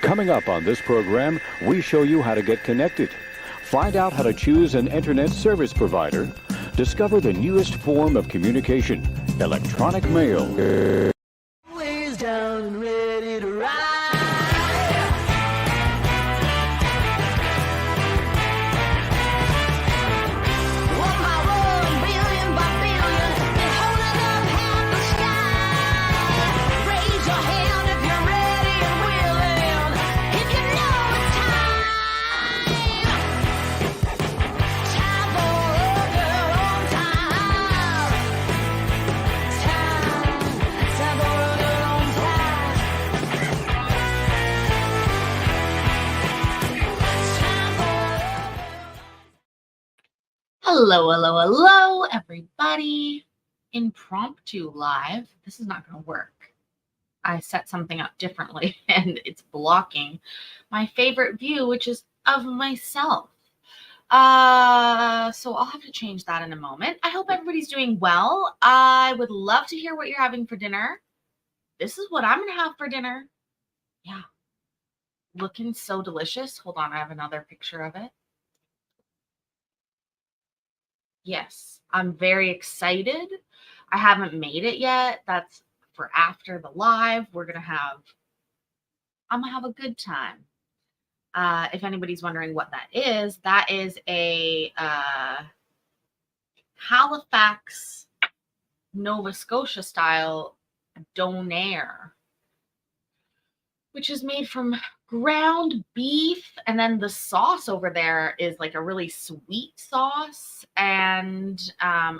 Coming up on this program, we show you how to get connected. Find out how to choose an internet service provider. Discover the newest form of communication, electronic mail. Ways down and ready to ride. One by one, billion by billion, and holding up half the sky. Raise your hand if you're ready and willing. If you know it's time. Time for a girl on time. Time for a girl on time. Time for Hello, everybody. Impromptu live. This is not going to work. I set something up differently and it's blocking my favorite view, which is of myself. So I'll have to change that in a moment. I hope everybody's doing well. I would love to hear what you're having for dinner. This is what I'm going to have for dinner. Yeah. Looking so delicious. Hold on. I have another picture of it. Yes, I'm very excited. I haven't made it yet. That's for after the live. I'm gonna have a good time. If anybody's wondering what that is a Halifax, Nova Scotia style donair, which is made from ground beef, and then the sauce over there is like a really sweet sauce, and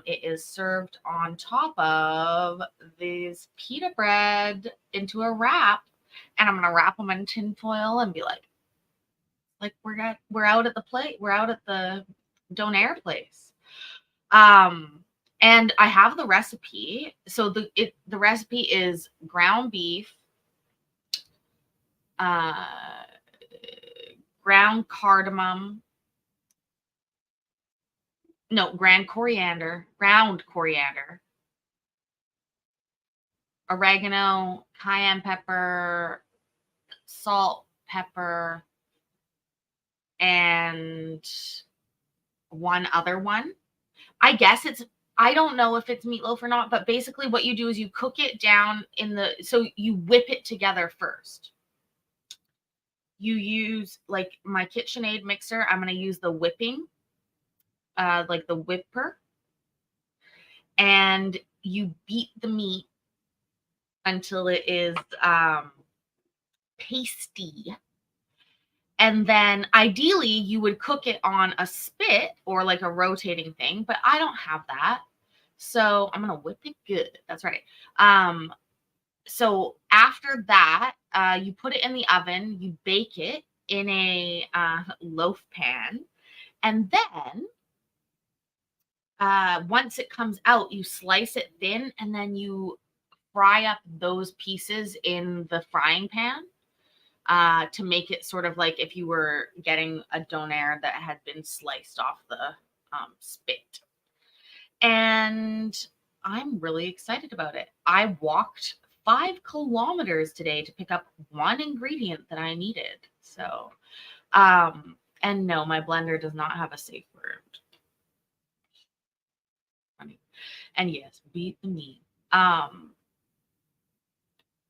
it is served on top of these pita bread into a wrap, and I'm gonna wrap them in tin foil and be like we're out at the donair place. And I have the recipe. So the recipe is ground beef, ground coriander, oregano, cayenne pepper, salt, pepper, and one other one. I don't know if it's meatloaf or not, but basically what you do is you cook it down so you whip it together first. You use like my KitchenAid mixer. I'm going to use the whipping, like the whipper. And you beat the meat until it is pasty. And then ideally you would cook it on a spit or like a rotating thing, but I don't have that. So I'm going to whip it good. That's right. So after that, you put it in the oven, you bake it in a loaf pan, and then once it comes out, you slice it thin, and then you fry up those pieces in the frying pan to make it sort of like if you were getting a donair that had been sliced off the spit. And I'm really excited about it. I walked 5 kilometers today to pick up one ingredient that I needed. So, and no, my blender does not have a safe word. And yes, beat the meat.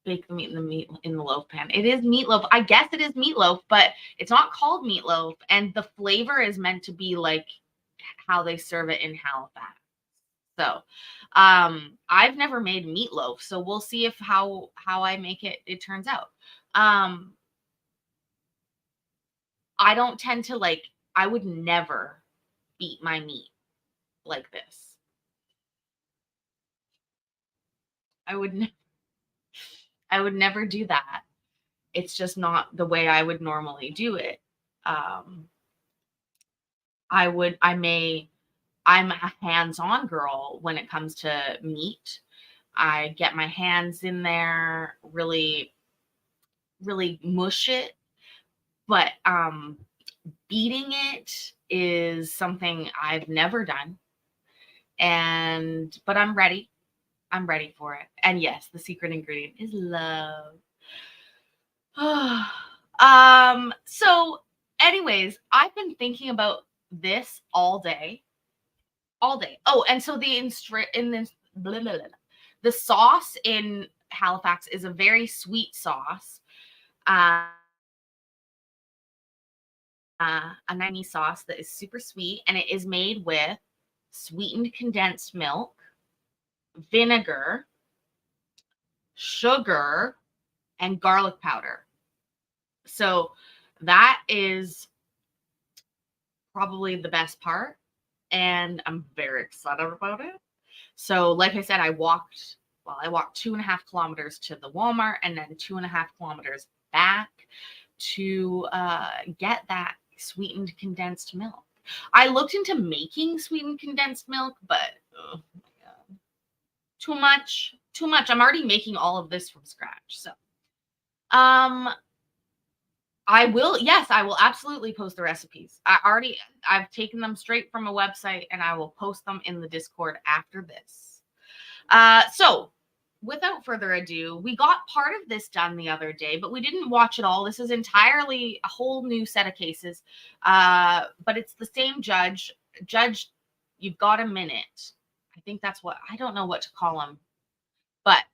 Bake the meat in the loaf pan. It is meatloaf. I guess it is meatloaf, but it's not called meatloaf. And the flavor is meant to be like how they serve it in Halifax. So, I've never made meatloaf, so we'll see if how I make it turns out. I don't tend to I would never beat my meat like this. I would never do that. It's just not the way I would normally do it. I'm a hands-on girl when it comes to meat. I get my hands in there, really, really mush it. But beating it is something I've never done. But I'm ready. I'm ready for it. And yes, the secret ingredient is love. So anyways, I've been thinking about this all day. All day. Oh, and so the sauce in Halifax is a very sweet sauce. Uh, a 90 sauce that is super sweet, and it is made with sweetened condensed milk, vinegar, sugar, and garlic powder. So that is probably the best part, and I'm very excited about it. So, like I said, I walked 2.5 kilometers to the Walmart and then 2.5 kilometers back to get that sweetened condensed milk. I looked into making sweetened condensed milk, but oh my God, too much. I'm already making all of this from scratch. So, yes, I will absolutely post the recipes. I've taken them straight from a website and I will post them in the Discord after this. So without further ado, we got part of this done the other day, but we didn't watch it all. This is entirely a whole new set of cases. But it's the same judge. Judge, you've got a minute. I think that's what, I don't know what to call him, but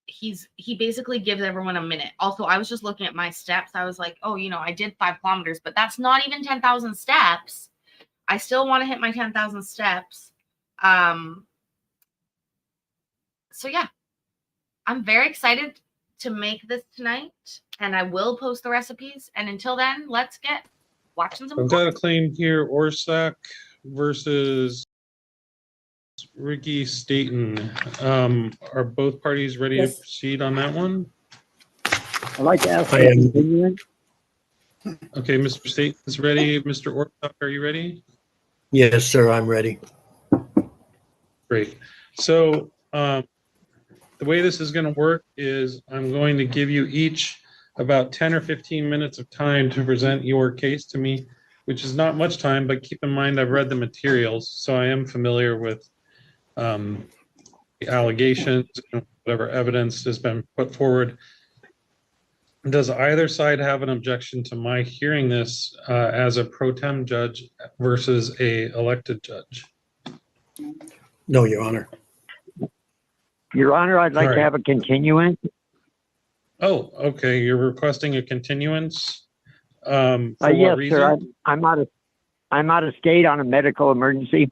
he basically gives everyone a minute. Also, I was just looking at my steps. I was like, oh, I did 5 kilometers, but that's not even 10,000 steps. I still want to hit my 10,000 steps. So yeah, I'm very excited to make this tonight, and I will post the recipes. And until then, let's get watching some. I've got a claim here, Orsak versus Ricky Staten. Are both parties ready to proceed on that one? I'd like to ask for a continuance. Okay, Mr. Staten is ready. Mr. Orsak, are you ready? Yes, sir, I'm ready. Great. So the way this is going to work is I'm going to give you each about 10 or 15 minutes of time to present your case to me, which is not much time, but keep in mind I've read the materials, so I am familiar with the allegations and whatever evidence has been put forward. Does either side have an objection to my hearing this as a pro tem judge versus a elected judge? No, Your Honor. Your Honor, I'd like to have a continuance. Oh, okay. You're requesting a continuance. For what Yes, reason? sir. I'm out of state on a medical emergency.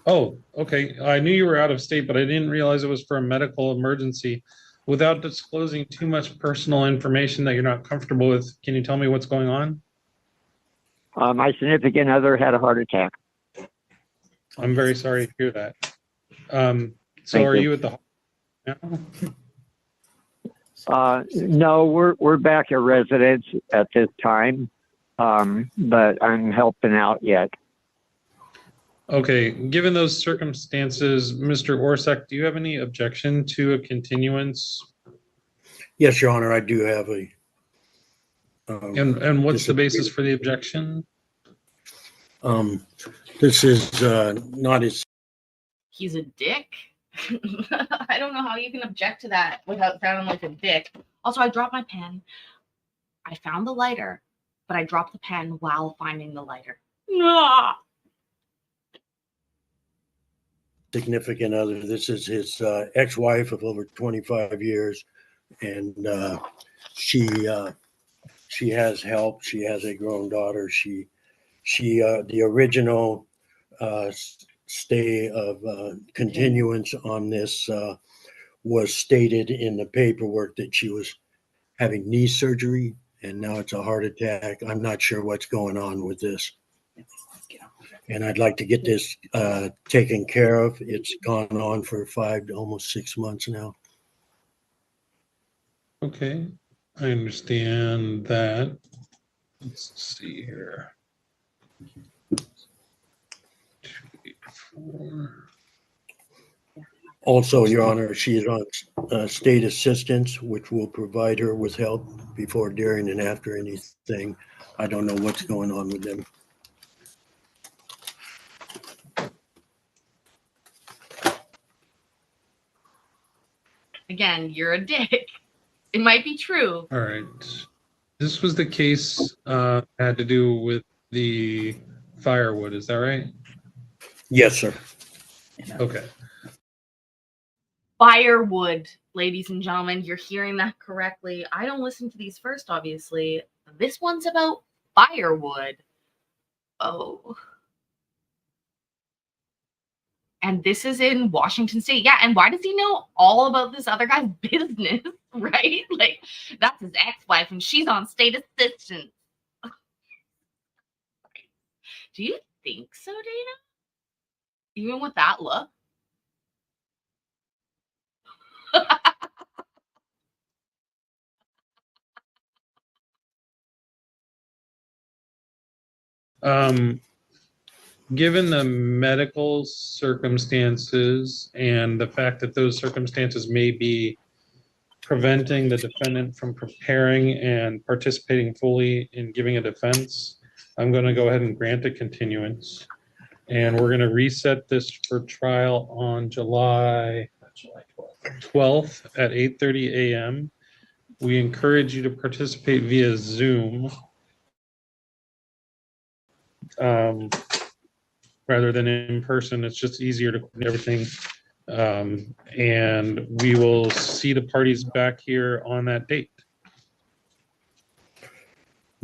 Oh, okay. I knew you were out of state, but I didn't realize it was for a medical emergency. Without disclosing too much personal information that you're not comfortable with, can you tell me what's going on? My significant other had a heart attack. I'm very sorry to hear that. So Thank are you. you at the now? No, we're back at residence at this time, but I'm helping out yet. Okay, given those circumstances, Mr. Orsak, do you have any objection to a continuance? Yes, Your Honor, I do have a. And what's the basis for the objection? This is not as. He's a dick. I don't know how you can object to that without sounding like a dick. Also, I dropped my pen. I found the lighter, but I dropped the pen while finding the lighter. Ah! Significant other. This is his ex-wife of over 25 years, and she has help. She has a grown daughter. She the original stay of continuance on this was stated in the paperwork that she was having knee surgery, and now it's a heart attack. I'm not sure what's going on with this. And I'd like to get this taken care of. It's gone on for 5 to almost 6 months now. Okay, I understand that. Let's see here. 2, 8, 4. Also, Your Honor, she is on state assistance, which will provide her with help before, during, and after anything. I don't know what's going on with them. Again, you're a dick. It might be true. All right. This was the case had to do with the firewood. Is that right? Yes, sir. Okay. Firewood, ladies and gentlemen. You're hearing that correctly. I don't listen to these first, obviously. This one's about firewood. Oh. And this is in Washington State. Yeah, and why does he know all about this other guy's business, right? Like, that's his ex-wife, and she's on state assistance. Do you think so, Dana? Even with that look? Given the medical circumstances and the fact that those circumstances may be preventing the defendant from preparing and participating fully in giving a defense, I'm going to go ahead and grant a continuance. And we're going to reset this for trial on July 12th at 8:30 a.m. We encourage you to participate via Zoom rather than in person. It's just easier to coordinate everything. And we will see the parties back here on that date.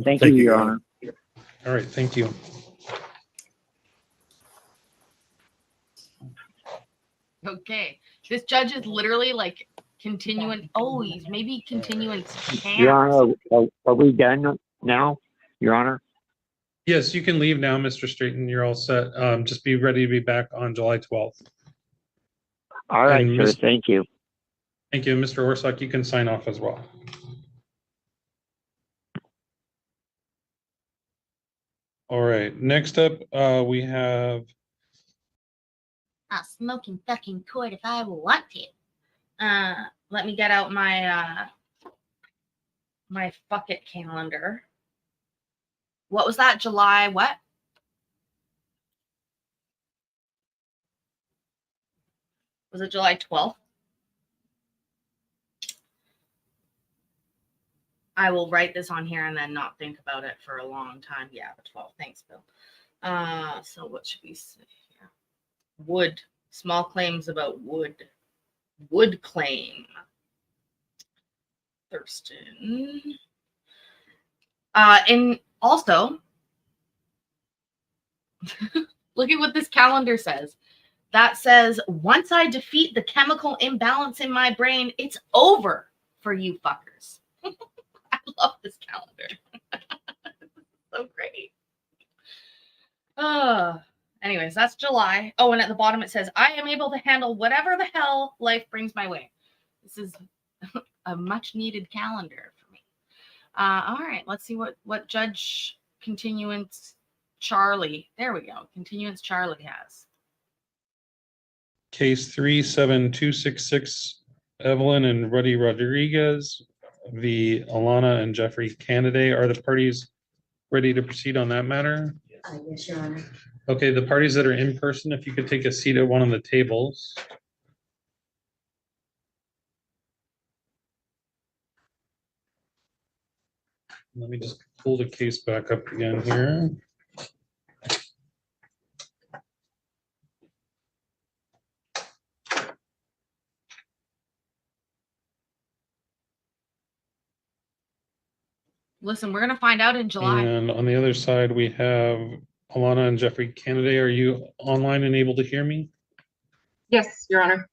Thank you, Your Honor. All right, thank you. Okay. This judge is literally like continuing. Oh, he's maybe continuing. Your Honor, are we done now, Your Honor? Yes, you can leave now, Mr. Straighton. You're all set. Just be ready to be back on July 12th. All right, And sir. Thank you. Thank you. Mr. Orsak, you can sign off as well. All right, next up, we have I'll smoke in fucking court if I want to. Let me get out my my fuck it calendar. What was that? July what? Was it July 12th? I will write this on here and then not think about it for a long time. Yeah, the 12th. Thanks, Bill. So what should we say here? Wood. Small claims about wood. Wood claim. Thurston. And also, look at what this calendar says. That says, once I defeat the chemical imbalance in my brain, it's over for you fuckers. I love this calendar. So great. Anyways, that's July. Oh, and at the bottom it says, I am able to handle whatever the hell life brings my way. This is a much needed calendar for me. All right, let's see what Judge Continuance Charlie, there we go, Continuance Charlie has. case 37266, Evelyn and Ruddy Rodriguez v. Alana and Jeffrey Canaday. Are the parties ready to proceed on that matter? Yes, Your Honor. Okay, the parties that are in person, if you could take a seat at one of the tables. Let me just pull the case back up again here. Listen, we're going to find out in July. And on the other side, we have Alana and Jeffrey Canaday. Are you online and able to hear me? Yes, Your Honor.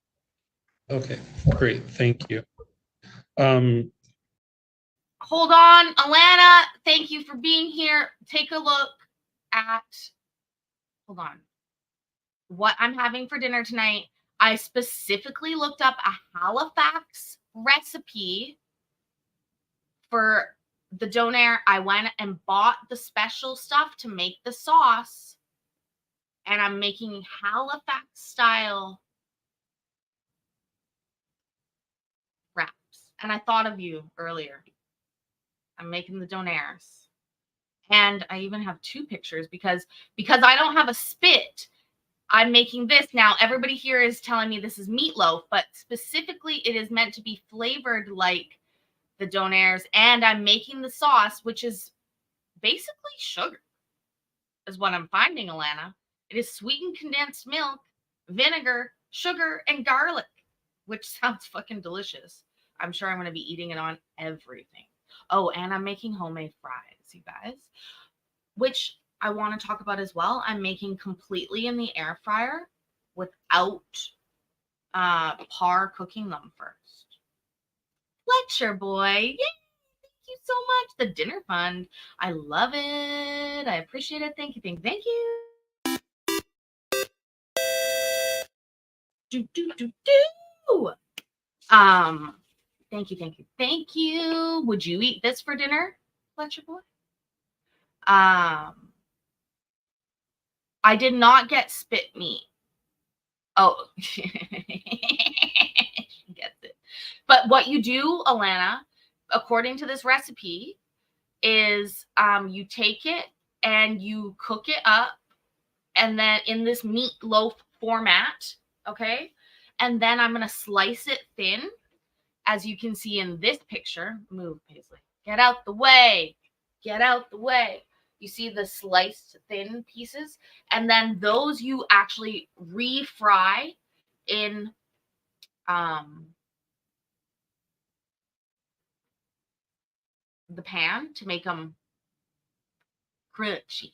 Okay, great. Thank you. Hold on, Alana, thank you for being here. Take a look at, hold on, what I'm having for dinner tonight. I specifically looked up a Halifax recipe for the donair. I went and bought the special stuff to make the sauce, and I'm making Halifax style wraps. And I thought of you earlier. I'm making the donairs. And I even have two pictures because I don't have a spit. I'm making this. Now, everybody here is telling me this is meatloaf, but specifically it is meant to be flavored like the donairs, and I'm making the sauce, which is basically sugar, is what I'm finding, Alana. It is sweetened condensed milk, vinegar, sugar, and garlic, which sounds fucking delicious. I'm sure I'm going to be eating it on everything. Oh, and I'm making homemade fries, you guys, which I want to talk about as well. I'm making completely in the air fryer without par cooking them first. Fletcher boy, yay! Thank you so much. The dinner fund, I love it. I appreciate it. Thank you, thank you. Do. Thank you. Would you eat this for dinner, Fletcher boy? I did not get spit meat. Oh, she gets it. But what you do, Alana, according to this recipe, is you take it and you cook it up, and then in this meatloaf format, okay? And then I'm going to slice it thin, as you can see in this picture. Move, Paisley. Get out the way. Get out the way. You see the sliced thin pieces? And then those you actually refry in the pan to make them crunchy.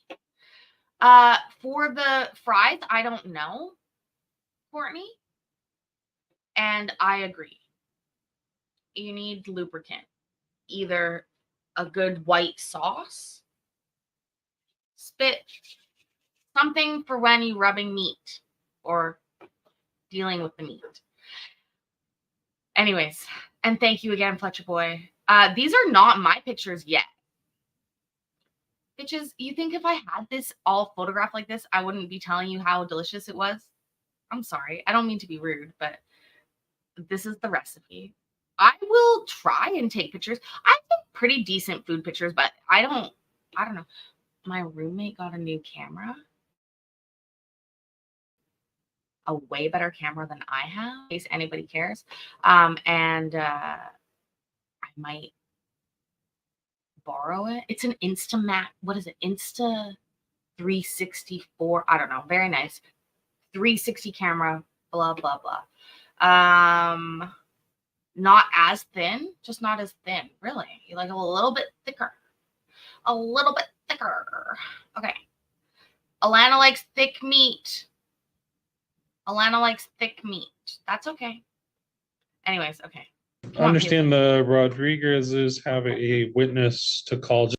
For the fries, I don't know, Courtney. And I agree. You need lubricant. Either a good white sauce, spit, something for when you're rubbing meat or dealing with the meat. Anyways, and thank you again, Fletcher boy. These are not my pictures yet. Bitches, you think if I had this all photographed like this, I wouldn't be telling you how delicious it was? I'm sorry. I don't mean to be rude, but this is the recipe. I will try and take pictures. I have pretty decent food pictures, but I don't know. My roommate got a new camera. A way better camera than I have, in case anybody cares. And I might borrow it. It's an Instamat. What is it? Insta 364. I don't know. Very nice. 360 camera. Blah blah blah. Not as thin. Just not as thin. Really. You like a little bit thicker. A little bit thicker. Okay. Alana likes thick meat. Alana likes thick meat. That's okay. Anyways, okay. I understand the Rodriguez's have a witness to call.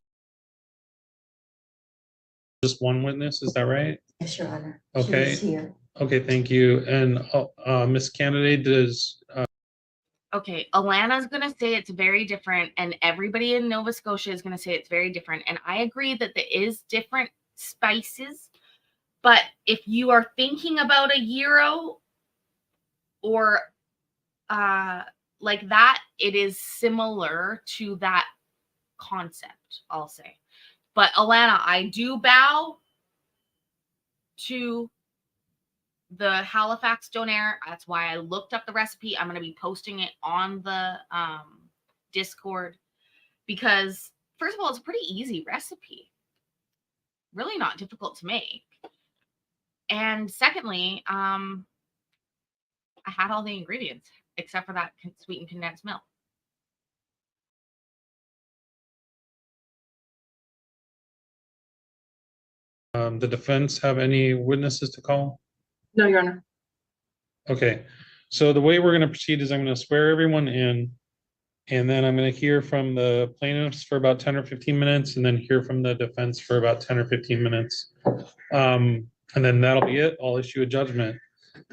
Just one witness, is that right? Yes, Your Honor. Okay. She's here. Okay, thank you. And Ms. Candidate, does Okay, Alana's going to say it's very different, and everybody in Nova Scotia is going to say it's very different. And I agree that there is different spices, but if you are thinking about a gyro or like that, it is similar to that concept, I'll say. But Alana, I do bow to the Halifax donair. That's why I looked up the recipe. I'm going to be posting it on the Discord because, first of all, it's a pretty easy recipe. Really not difficult to make. And secondly, I had all the ingredients except for that sweetened condensed milk. the defense have any witnesses to call? No, Your Honor. Okay, so the way we're going to proceed is I'm going to swear everyone in, and then I'm going to hear from the plaintiffs for about 10 or 15 minutes, and then hear from the defense for about 10 or 15 minutes. And then that'll be it. I'll issue a judgment.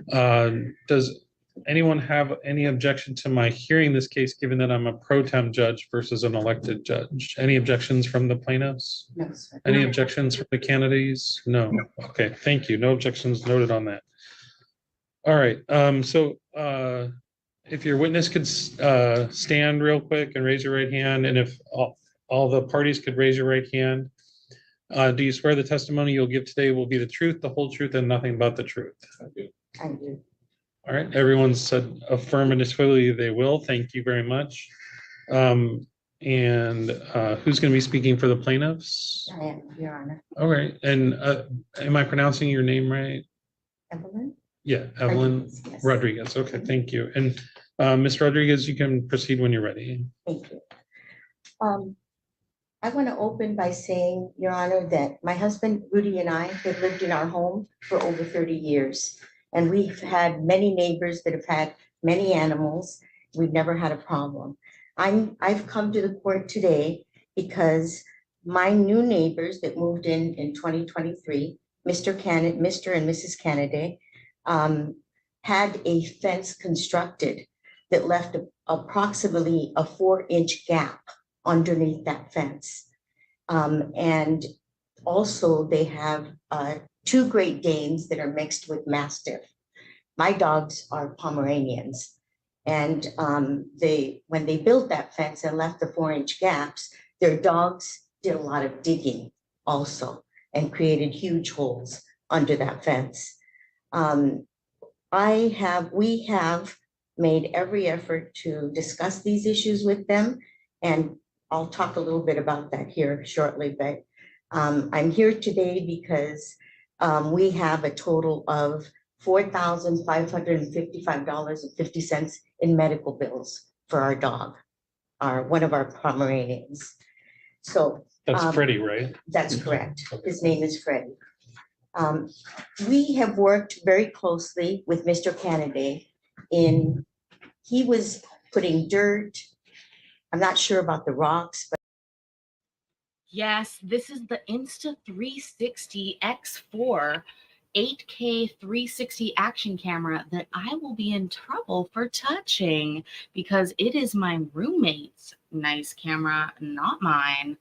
Does anyone have any objection to my hearing this case, given that I'm a pro tem judge versus an elected judge? Any objections from the plaintiffs? No, sir. Any objections from the candidates? No. Okay, thank you. No objections noted on that. All right, so if your witness could stand real quick and raise your right hand, and if all the parties could raise your right hand. Do you swear the testimony you'll give today will be the truth, the whole truth, and nothing but the truth? I do. All right, everyone said affirmatively they will. Thank you very much. And who's going to be speaking for the plaintiffs? I am, Your Honor. All right. And am I pronouncing your name right? Evelyn? Yeah, Evelyn Rodriguez, yes. Rodriguez. Okay, thank you. And Ms. Rodriguez, you can proceed when you're ready. Thank you. I want to open by saying, Your Honor, that my husband Rudy and I have lived in our home for over 30 years. And we've had many neighbors that have had many animals. We've never had a problem. I've come to the court today because my new neighbors that moved in 2023, Mr. and Mrs. Kennedy, had a fence constructed that left approximately a 4-inch gap underneath that fence. And also they have 2 Great Danes that are mixed with Mastiff. My dogs are Pomeranians. And when they built that fence and left the 4-inch gaps, their dogs did a lot of digging also and created huge holes under that fence. We have made every effort to discuss these issues with them, and I'll talk a little bit about that here shortly, but I'm here today because we have a total of $4,555.50 in medical bills for our dog, one of our Pomeranians. So That's Freddie, right? that's correct. His name is Freddie. We have worked very closely with Mr. Kennedy he was putting dirt. I'm not sure about the rocks, but Yes, this is the Insta360 X4 8K 360 action camera that I will be in trouble for touching because it is my roommate's nice camera, not mine.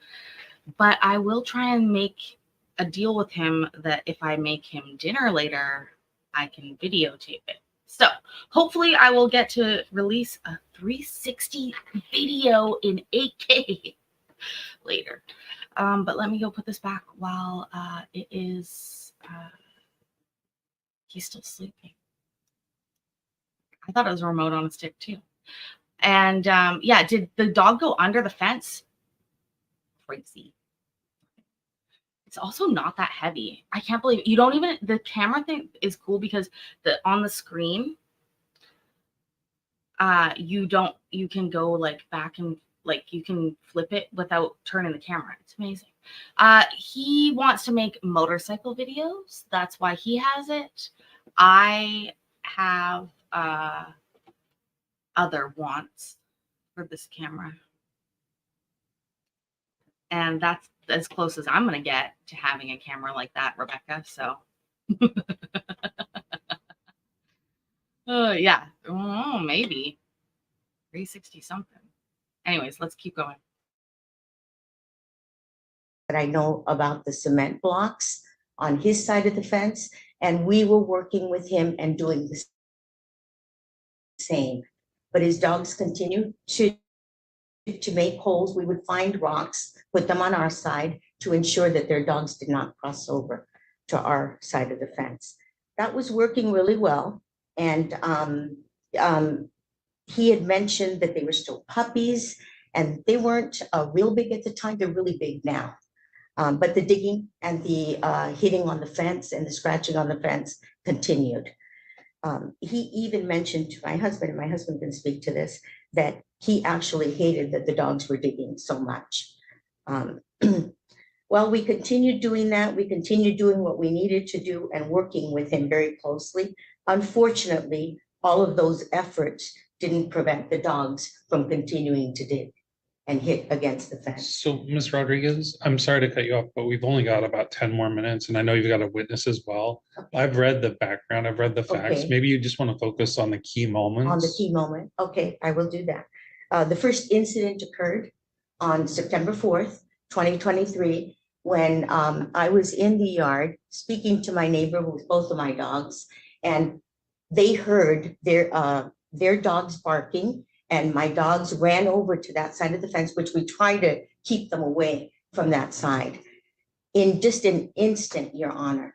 But I will try and make a deal with him that if I make him dinner later, I can videotape it. So hopefully I will get to release a 360 video in 8K later. But let me go put this back while it is, he's still sleeping. I thought it was a remote on a stick too. And yeah, did the dog go under the fence? Crazy. It's also not that heavy. I can't believe you don't even, the camera thing is cool because on the screen, you can go like back and like you can flip it without turning the camera. It's amazing. He wants to make motorcycle videos. That's why he has it. I have other wants for this camera. And that's as close as I'm going to get to having a camera like that, Rebecca. So, yeah, oh, maybe 360 something. Anyways, let's keep going. I know about the cement blocks on his side of the fence, and we were working with him and doing the same. But his dogs continued to make holes. We would find rocks, put them on our side to ensure that their dogs did not cross over to our side of the fence. That was working really well. And he had mentioned that they were still puppies and they weren't real big at the time. They're really big now. But the digging and the hitting on the fence and the scratching on the fence continued. He even mentioned to my husband, and my husband can speak to this, that he actually hated that the dogs were digging so much. Well, we continued doing that. We continued doing what we needed to do and working with him very closely. Unfortunately, all of those efforts didn't prevent the dogs from continuing to dig and hit against the fence. So, Ms. Rodriguez, I'm sorry to cut you off, but we've only got about 10 more minutes, and I know you've got a witness as well. Okay. I've read the background, I've read the facts. Okay. Maybe you just want to focus on the key moments. On the key moment. Okay, I will do that. The first incident occurred on September 4th, 2023, when I was in the yard speaking to my neighbor with both of my dogs, and they heard their dogs barking, and my dogs ran over to that side of the fence, which we try to keep them away from that side. In just an instant, Your Honor,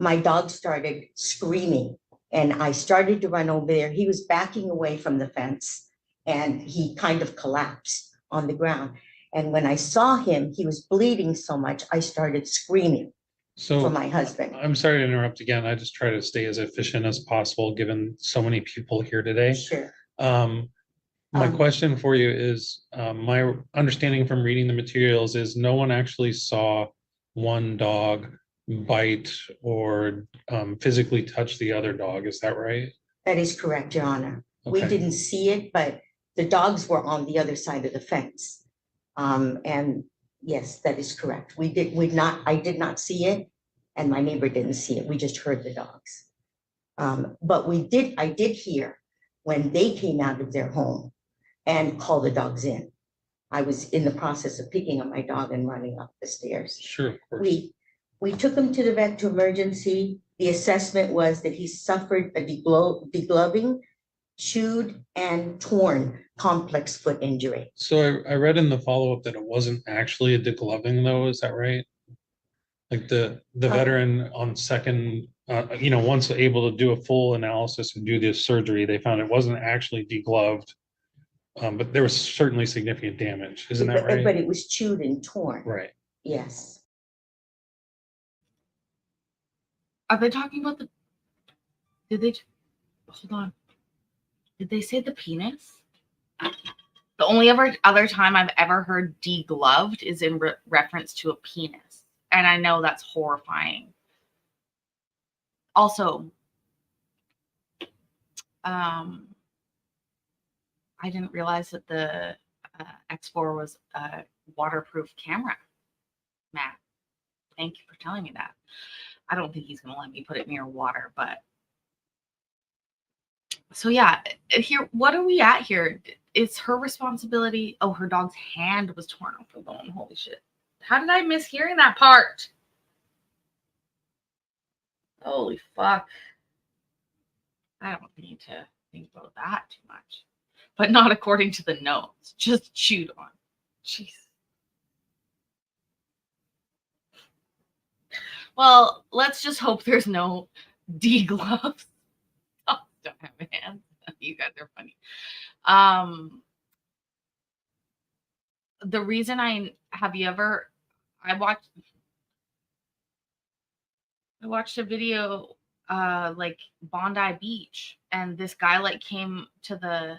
my dog started screaming, and I started to run over there. He was backing away from the fence, and he kind of collapsed on the ground. And when I saw him, he was bleeding so much, I started screaming for So my husband. I'm sorry to interrupt again. I just try to stay as efficient as possible, given so many people here today. Sure. My Um, question for you is, my understanding from reading the materials is no one actually saw one dog bite or physically touch the other dog. Is that right? That is correct, Your Honor. We Okay. didn't see it, but the dogs were on the other side of the fence. And yes, that is correct. I did not see it, and my neighbor didn't see it. We just heard the dogs. But I did hear when they came out of their home and called the dogs in. I was in the process of picking up my dog and running up the stairs. Sure, of course. We took him to the vet to emergency. The assessment was that he suffered a degloving, chewed, and torn complex foot injury. So I read in the follow-up that it wasn't actually a degloving though, is that right? Like the veteran on second, once able to do a full analysis and do the surgery, they found it wasn't actually degloved. But there was certainly significant damage, isn't that But right? it was chewed and torn. Right. Yes. Are they talking about hold on. Did they say the penis? The only other time I've ever heard degloved is in reference to a penis. And I know that's horrifying. Also, I didn't realize that the X4 was a waterproof camera. Matt, thank you for telling me that. I don't think he's going to let me put it near water, but. So yeah, here, what are we at here? It's her responsibility. Oh, her dog's hand was torn off the bone. Holy shit. How did I miss hearing that part? Holy fuck. I don't need to think about that too much. But not according to the notes. Just chewed on. Jeez. Well, let's just hope there's no degloves. Oh, don't have hands. You guys are funny. The reason I watched a video like Bondi Beach, and this guy like came to the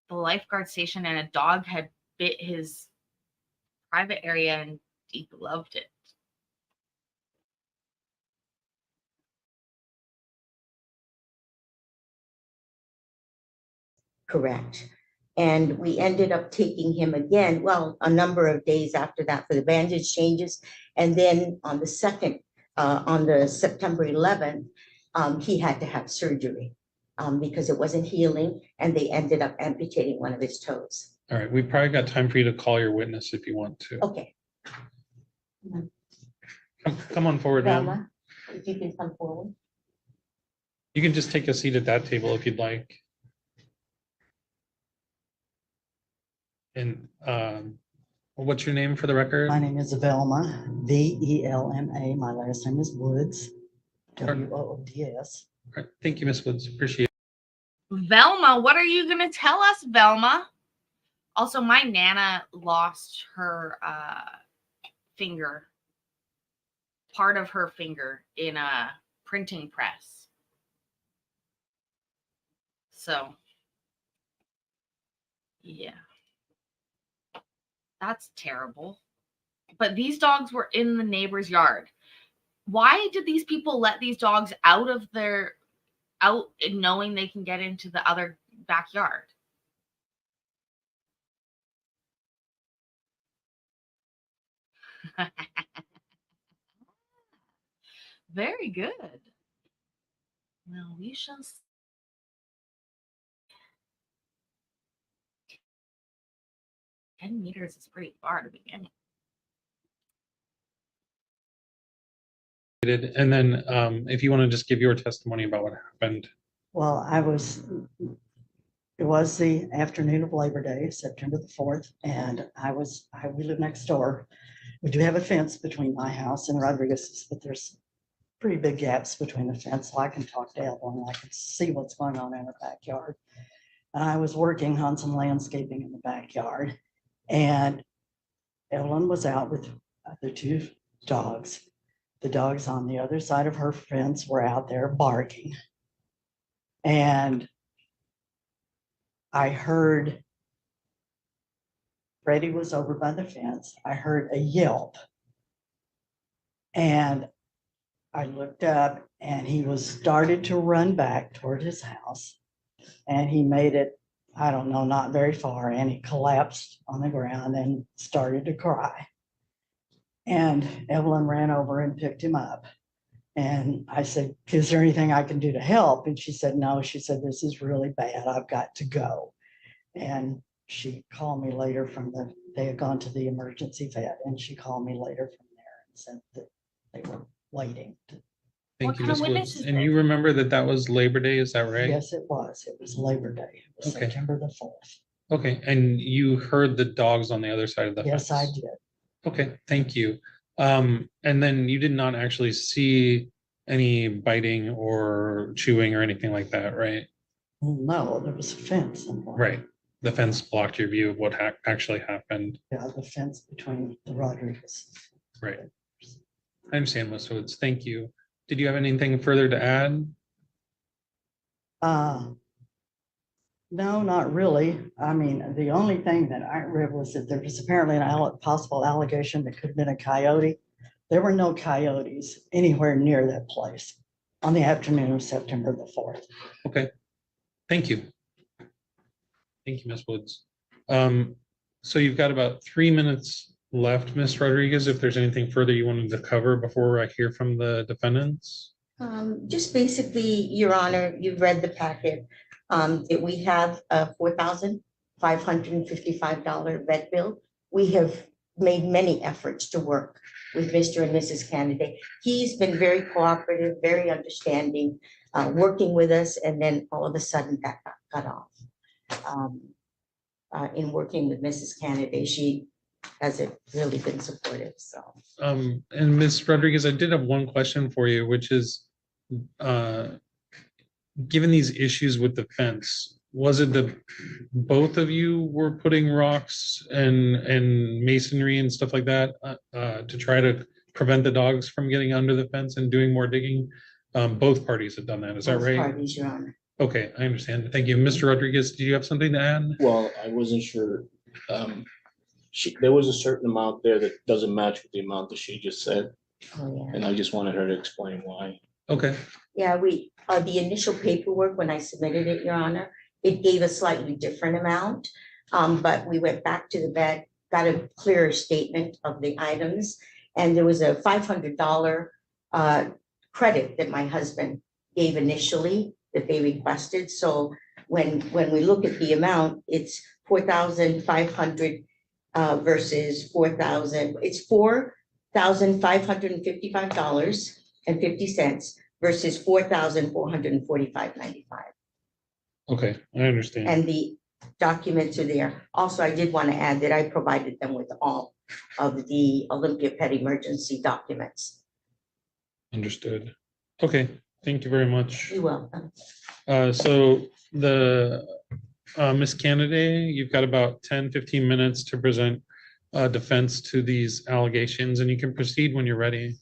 lifeguard station, and a dog had bit his private area and degloved it. Correct. And we ended up taking him again, well, a number of days after that for the bandage changes. And then on the September 11th, he had to have surgery because it wasn't healing, and they ended up amputating one of his toes. All right, we probably got time for you to call your witness if you want to. Okay. Come on forward, ma'am. Velma, if you can come forward. You can just take a seat at that table if you'd like. And what's your name for the record? My name is Velma, Velma. My last name is Woods, Woods. All right, thank you, Miss Woods. Appreciate it. Velma, what are you going to tell us, Velma? Also, my Nana lost her finger, part of her finger in a printing press. So, yeah. That's terrible. But these dogs were in the neighbor's yard. Why did these people let these dogs out knowing they can get into the other backyard? Very good. Well, we shall see. 10 meters is pretty far to begin. And then if you want to just give your testimony about what happened. Well, it was the afternoon of Labor Day, September the 4th, and we live next door. We do have a fence between my house and Rodriguez's, but there's pretty big gaps between the fence, so I can talk to Evelyn, I can see what's going on in her backyard. And I was working on some landscaping in the backyard, and Evelyn was out with the two dogs. The dogs on the other side of her fence were out there barking. And I heard, Freddie was over by the fence. I heard a yelp. And I looked up and he was started to run back toward his house. And he made it, I don't know, not very far. And he collapsed on the ground and started to cry. And Evelyn ran over and picked him up. And I said, is there anything I can do to help? And she said, no. She said, this is really bad. I've got to go. And she called me later they had gone to the emergency vet, and she called me later from there and said that they were waiting. Thank What you, kind of Ms. witness Woods. is And this? you remember that was Labor Day, is that right? Yes, it was. It was Labor Day. It was Okay. September the 4th. Okay, and you heard the dogs on the other side of the fence? Yes, I did. Okay, thank you. And then you did not actually see any biting or chewing or anything like that, right? No, there was a fence. somewhere. Right. The fence blocked your view of what actually happened. Yeah, the fence between the Rodriguez. Right. I understand, Ms. Woods. Thank you. Did you have anything further to add? No, not really. I mean, the only thing that I read was that there was apparently an possible allegation that could have been a coyote. There were no coyotes anywhere near that place on the afternoon of September the 4th. Okay. Thank you. Thank you, Ms. Woods. So you've got about 3 minutes left, Ms. Rodriguez, if there's anything further you wanted to cover before I hear from the defendants. Just basically, Your Honor, you've read the packet, that we have a $4,555 vet bill. We have made many efforts to work with Mr. and Mrs. Candidate. He's been very cooperative, very understanding, working with us, and then all of a sudden that got cut off. In working with Mrs. Candidate, she hasn't really been supportive, so. And Ms. Rodriguez, I did have one question for you, which is, given these issues with the fence, was it that both of you were putting rocks and masonry and stuff like that to try to prevent the dogs from getting under the fence and doing more digging? Both parties have done that, is that Both right? parties, Your Honor. Okay, I understand. Thank you. Mr. Rodriguez, do you have something to add? Well, I wasn't sure. There was a certain amount there that doesn't match with the amount that she just said, Oh, yeah. and I just wanted her to explain why. Okay, Yeah, the initial paperwork, when I submitted it, Your Honor, it gave a slightly different amount. But we went back to the vet, got a clearer statement of the items, and there was a $500 credit that my husband gave initially that they requested. So when we look at the amount, it's 4,500 versus 4,000. It's $4,555.50 versus $4,445.95. okay, I understand. And the documents are there. Also, I did want to add that I provided them with all of the Olympia Pet Emergency documents. Understood. Okay, thank you very much. You're welcome. So the Ms. Candidate, you've got about 10-15 minutes to present defense to these allegations, and you can proceed when you're ready.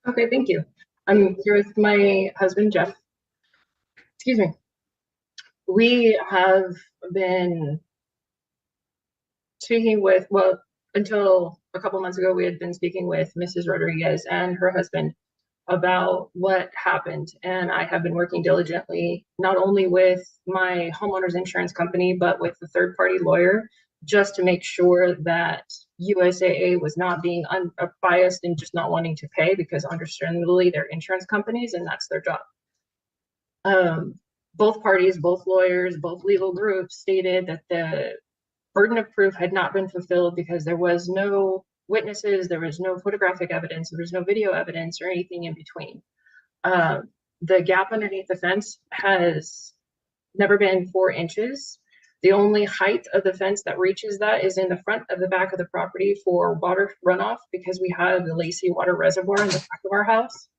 Okay, thank you. I'm here with my husband, Jeff. Excuse me. We have been speaking with, well, until a couple months ago, we had been speaking with Mrs. Rodriguez and her husband about what happened. And I have been working diligently, not only with my homeowner's insurance company, but with the third-party lawyer, just to make sure that USAA was not being biased and just not wanting to pay, because understandably they're insurance companies and that's their job. Both parties, both lawyers, both legal groups stated that the burden of proof had not been fulfilled because there was no witnesses, there was no photographic evidence, there was no video evidence or anything in between. The gap underneath the fence has never been 4 inches. The only height of the fence that reaches that is in the front of the back of the property for water runoff, because we have the Lacey Water Reservoir in the back of our house.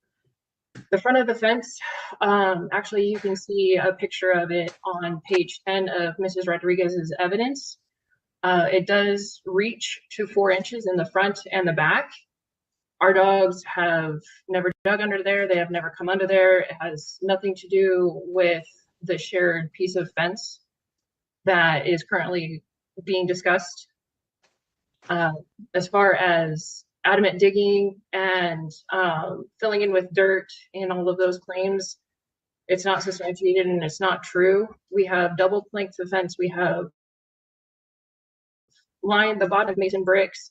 The front of the fence, actually, you can see a picture of it on page 10 of Mrs. Rodriguez's evidence. It does reach to 4 inches in the front and the back. Our dogs have never dug under there. They have never come under there. It has nothing to do with the shared piece of fence that is currently being discussed. As far as adamant digging and filling in with dirt and all of those claims, it's not substantiated and it's not true. We have double planked the fence. We have lined the bottom of mason bricks,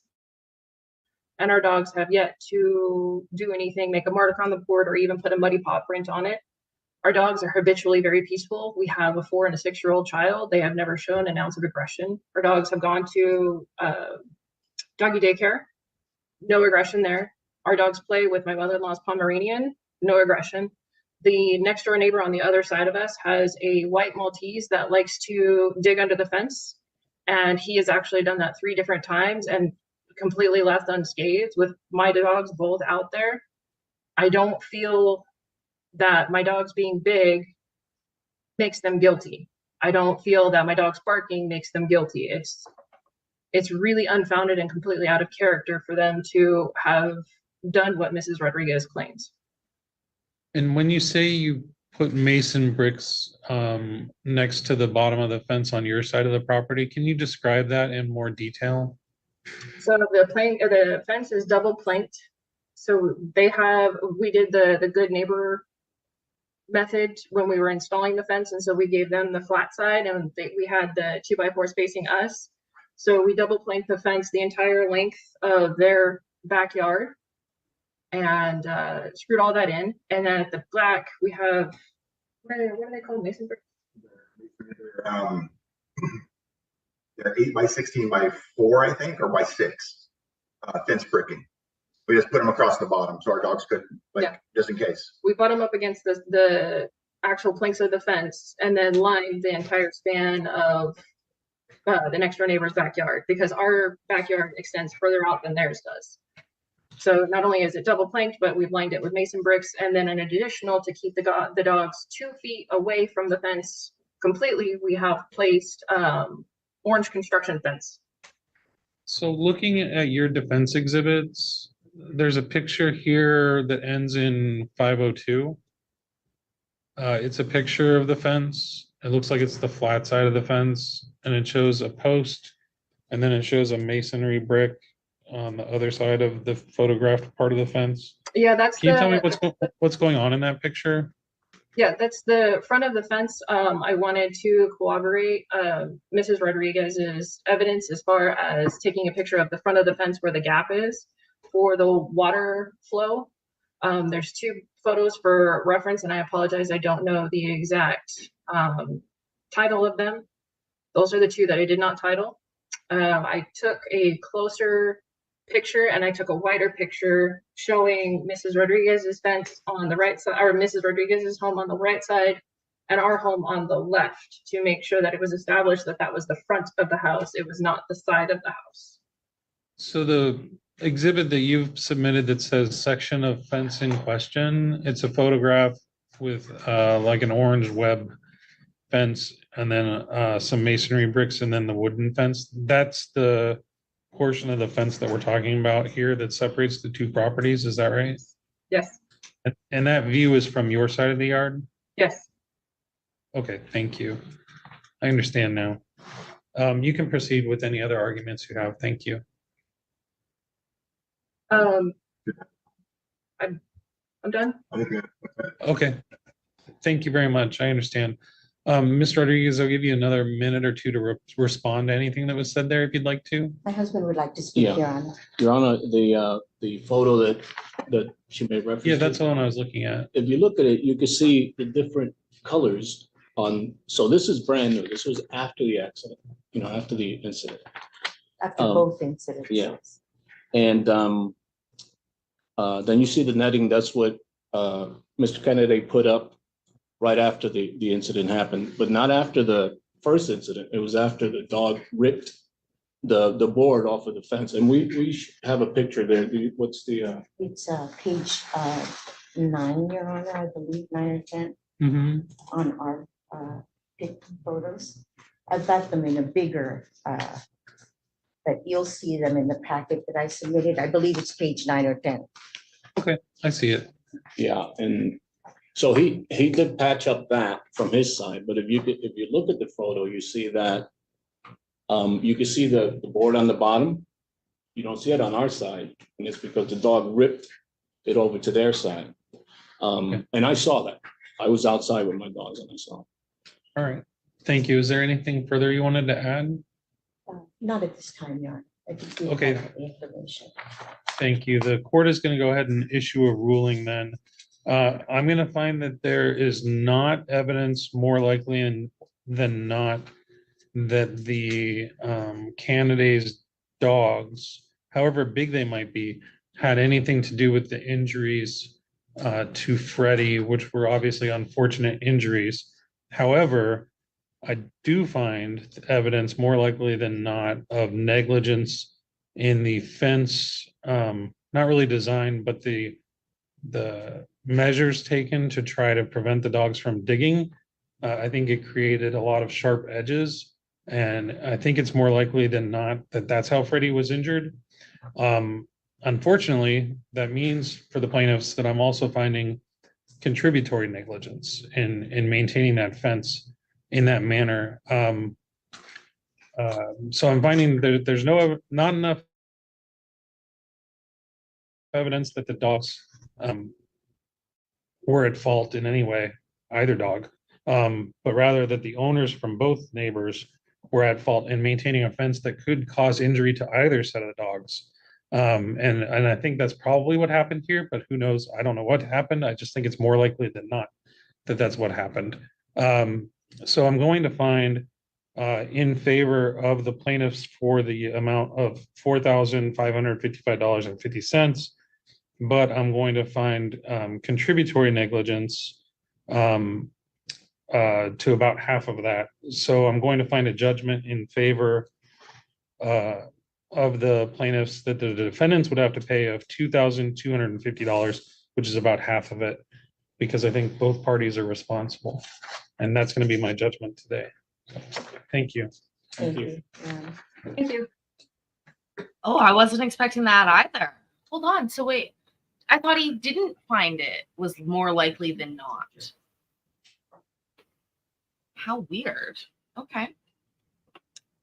and our dogs have yet to do anything, make a mark on the board, or even put a muddy paw print on it. Our dogs are habitually very peaceful. We have a 4 and a 6-year-old child. They have never shown an ounce of aggression. Our dogs have gone to doggy daycare. No aggression there. Our dogs play with my mother-in-law's Pomeranian. No aggression. The next door neighbor on the other side of us has a white Maltese that likes to dig under the fence. And he has actually done that 3 different times and completely left unscathed with my dogs both out there. I don't feel that my dogs being big makes them guilty. I don't feel that my dogs barking makes them guilty. It's really unfounded and completely out of character for them to have done what Mrs. Rodriguez claims. And when you say you put mason bricks next to the bottom of the fence on your side of the property, can you describe that in more detail? So the fence is double planked. So we did the good neighbor method when we were installing the fence, and so we gave them the flat side, and we had the 2x4s facing us. So we double planked the fence the entire length of their backyard and screwed all that in. And then at the back, we have, what are they called? Mason bricks? They're 8 by 16 by 4, I think, or by 6 fence bricking. We just put them across the bottom so our dogs could, just in case. We butt them up against the actual planks of the fence and then lined the entire span of the next door neighbor's backyard, because our backyard extends further out than theirs does. So not only is it double planked, but we've lined it with mason bricks, and then an additional to keep the dogs 2 feet away from the fence completely, we have placed orange construction fence. So looking at your defense exhibits, there's a picture here that ends in 502. It's a picture of the fence. It looks like it's the flat side of the fence, and it shows a post, and then it shows a masonry brick on the other side of the photographed part of the fence. Yeah, that's. Can you tell me what's going on in that picture? Yeah, that's the front of the fence. I wanted to corroborate Mrs. Rodriguez's evidence as far as taking a picture of the front of the fence where the gap is for the water flow. There's 2 photos for reference, and I apologize, I don't know the exact title of them. Those are the 2 that I did not title. I took a closer picture and I took a wider picture showing Mrs. Rodriguez's fence on the right side, or Mrs. Rodriguez's home on the right side and our home on the left, to make sure that it was established that that was the front of the house. It was not the side of the house. So the exhibit that you've submitted that says section of fence in question, it's a photograph with like an orange web fence and then some masonry bricks and then the wooden fence. That's the portion of the fence that we're talking about here that separates the 2 properties. Is that right? Yes. And that view is from your side of the yard? Yes. Okay, thank you. I understand now. You can proceed with any other arguments you have. Thank you. I'm done. Okay. Thank you very much. I understand. Ms. Rodriguez, I'll give you another minute or 2 to respond to anything that was said there if you'd like to. My husband would like to speak, Yeah. Your Honor. Your Honor, the photo that she made reference to. Yeah, that's the one I was looking at. If you look at it, you can see the different colors on, so this is brand new. This was after the accident, after the incident. After both incidents. Yeah. And then you see the netting. That's what Mr. Kennedy put up right after the incident happened, but not after the first incident. It was after the dog ripped the board off of the fence. And we have a picture there. What's the? It's page 9, Your Honor, I believe 9 or 10 on our photos. I've got them in a bigger, but you'll see them in the packet that I submitted. I believe it's page 9 or 10. Okay, I see it. Yeah, and so he did patch up that from his side, but if you look at the photo, you see that you can see the board on the bottom. You don't see it on our side, and it's because the dog ripped it over to their side. And I saw that. I was outside with my dogs and I saw it. All right, thank you. Is there anything further you wanted to add? Not at this time, Your Honor. I think we have Okay. the information. Thank you. The court is going to go ahead and issue a ruling then. I'm going to find that there is not evidence more likely than not that the candidate's dogs, however big they might be, had anything to do with the injuries to Freddie, which were obviously unfortunate injuries. However, I do find evidence more likely than not of negligence in the fence, not really design, but the measures taken to try to prevent the dogs from digging. I think it created a lot of sharp edges, and I think it's more likely than not that that's how Freddie was injured. Unfortunately, that means for the plaintiffs that I'm also finding contributory negligence in maintaining that fence in that manner. So I'm finding that there's not enough evidence that the dogs were at fault in any way, either dog, but rather that the owners from both neighbors were at fault in maintaining a fence that could cause injury to either set of the dogs. And I think that's probably what happened here, but who knows? I don't know what happened. I just think it's more likely than not that that's what happened. So I'm going to find in favor of the plaintiffs for the amount of $4,555.50, but I'm going to find contributory negligence to about half of that. So I'm going to find a judgment in favor of the plaintiffs that the defendants would have to pay of $2,250, which is about half of it, because I think both parties are responsible. And that's going to be my judgment today. Thank you. Thank you. Thank you. Oh, I wasn't expecting that either. Hold on. So wait, I thought he didn't find it was more likely than not. How weird. Okay.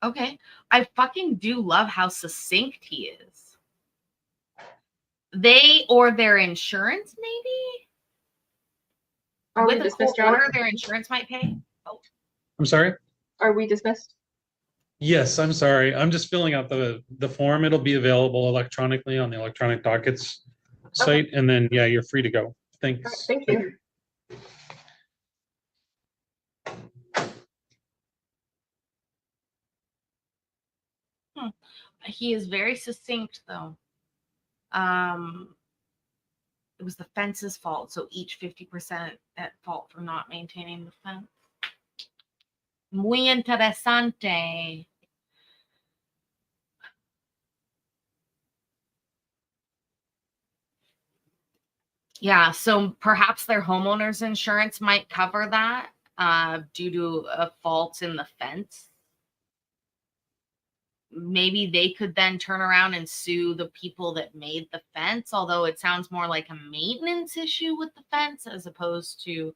Okay. I fucking do love how succinct he is. They or their insurance, maybe? Are we With a dismissed, court Your Honor? order, their insurance might pay? Oh. I'm sorry? Are we dismissed? Yes, I'm sorry. I'm just filling out the form. It'll be available electronically on the electronic dockets site. And then, yeah, you're free to go. Thanks. Thank you. He is very succinct, though. It was the fence's fault, so each 50% at fault for not maintaining the fence. Muy interesante. Yeah, so perhaps their homeowner's insurance might cover that due to a fault in the fence. Maybe they could then turn around and sue the people that made the fence, although it sounds more like a maintenance issue with the fence as opposed to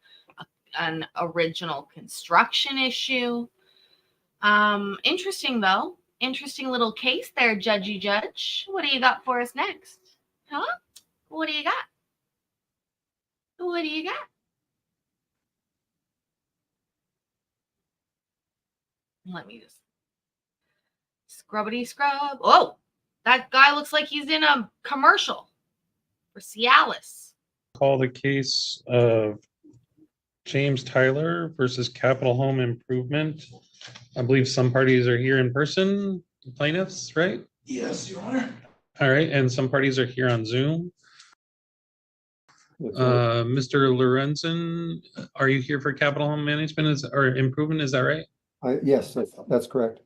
an original construction issue. Interesting, though. Interesting little case there, Judgy Judge. What do you got for us next? Huh? What do you got? What do you got? Let me just scrubbity scrub. Oh, that guy looks like he's in a commercial for Cialis. Call the case of James Tyler versus Capital Home Improvement. I believe some parties are here in person, plaintiffs, right? Yes, Your Honor. All right, and some parties are here on Zoom. Mr. Lorenzen, are you here for Capital Home Management or Improvement? Is that right? Yes, that's correct.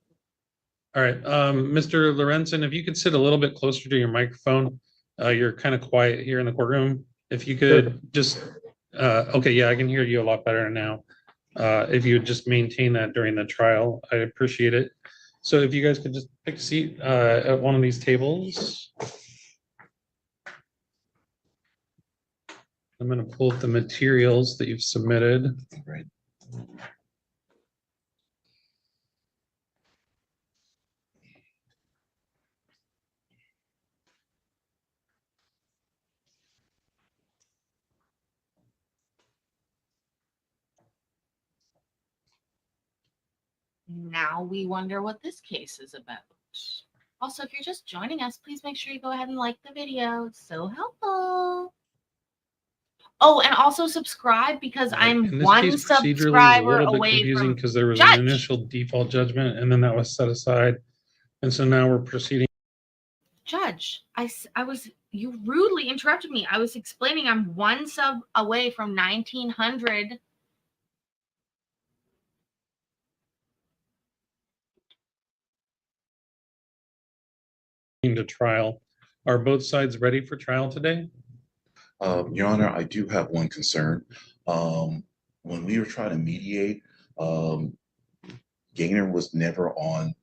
All right, Mr. Lorenzen, if you could sit a little bit closer to your microphone, you're kind of quiet here in the courtroom. If you could just, okay, yeah, I can hear you a lot better now. If you would just maintain that during the trial, I appreciate it. So if you guys could just take a seat at one of these tables. I'm going to pull up the materials that you've submitted. Right. Now we wonder what this case is about. Also, if you're just joining us, please make sure you go ahead and like the video. It's so helpful. Oh, and also subscribe because I'm In this one case, procedurally, it's a subscriber little bit away confusing from because there was Judge. an initial default judgment and then that was set aside. And so now we're proceeding. Judge. You rudely interrupted me. I was explaining I'm one sub away from 1900. To trial. Are both sides ready for trial today? Your Honor, I do have one concern. When we were trying to mediate, Gaynor was never on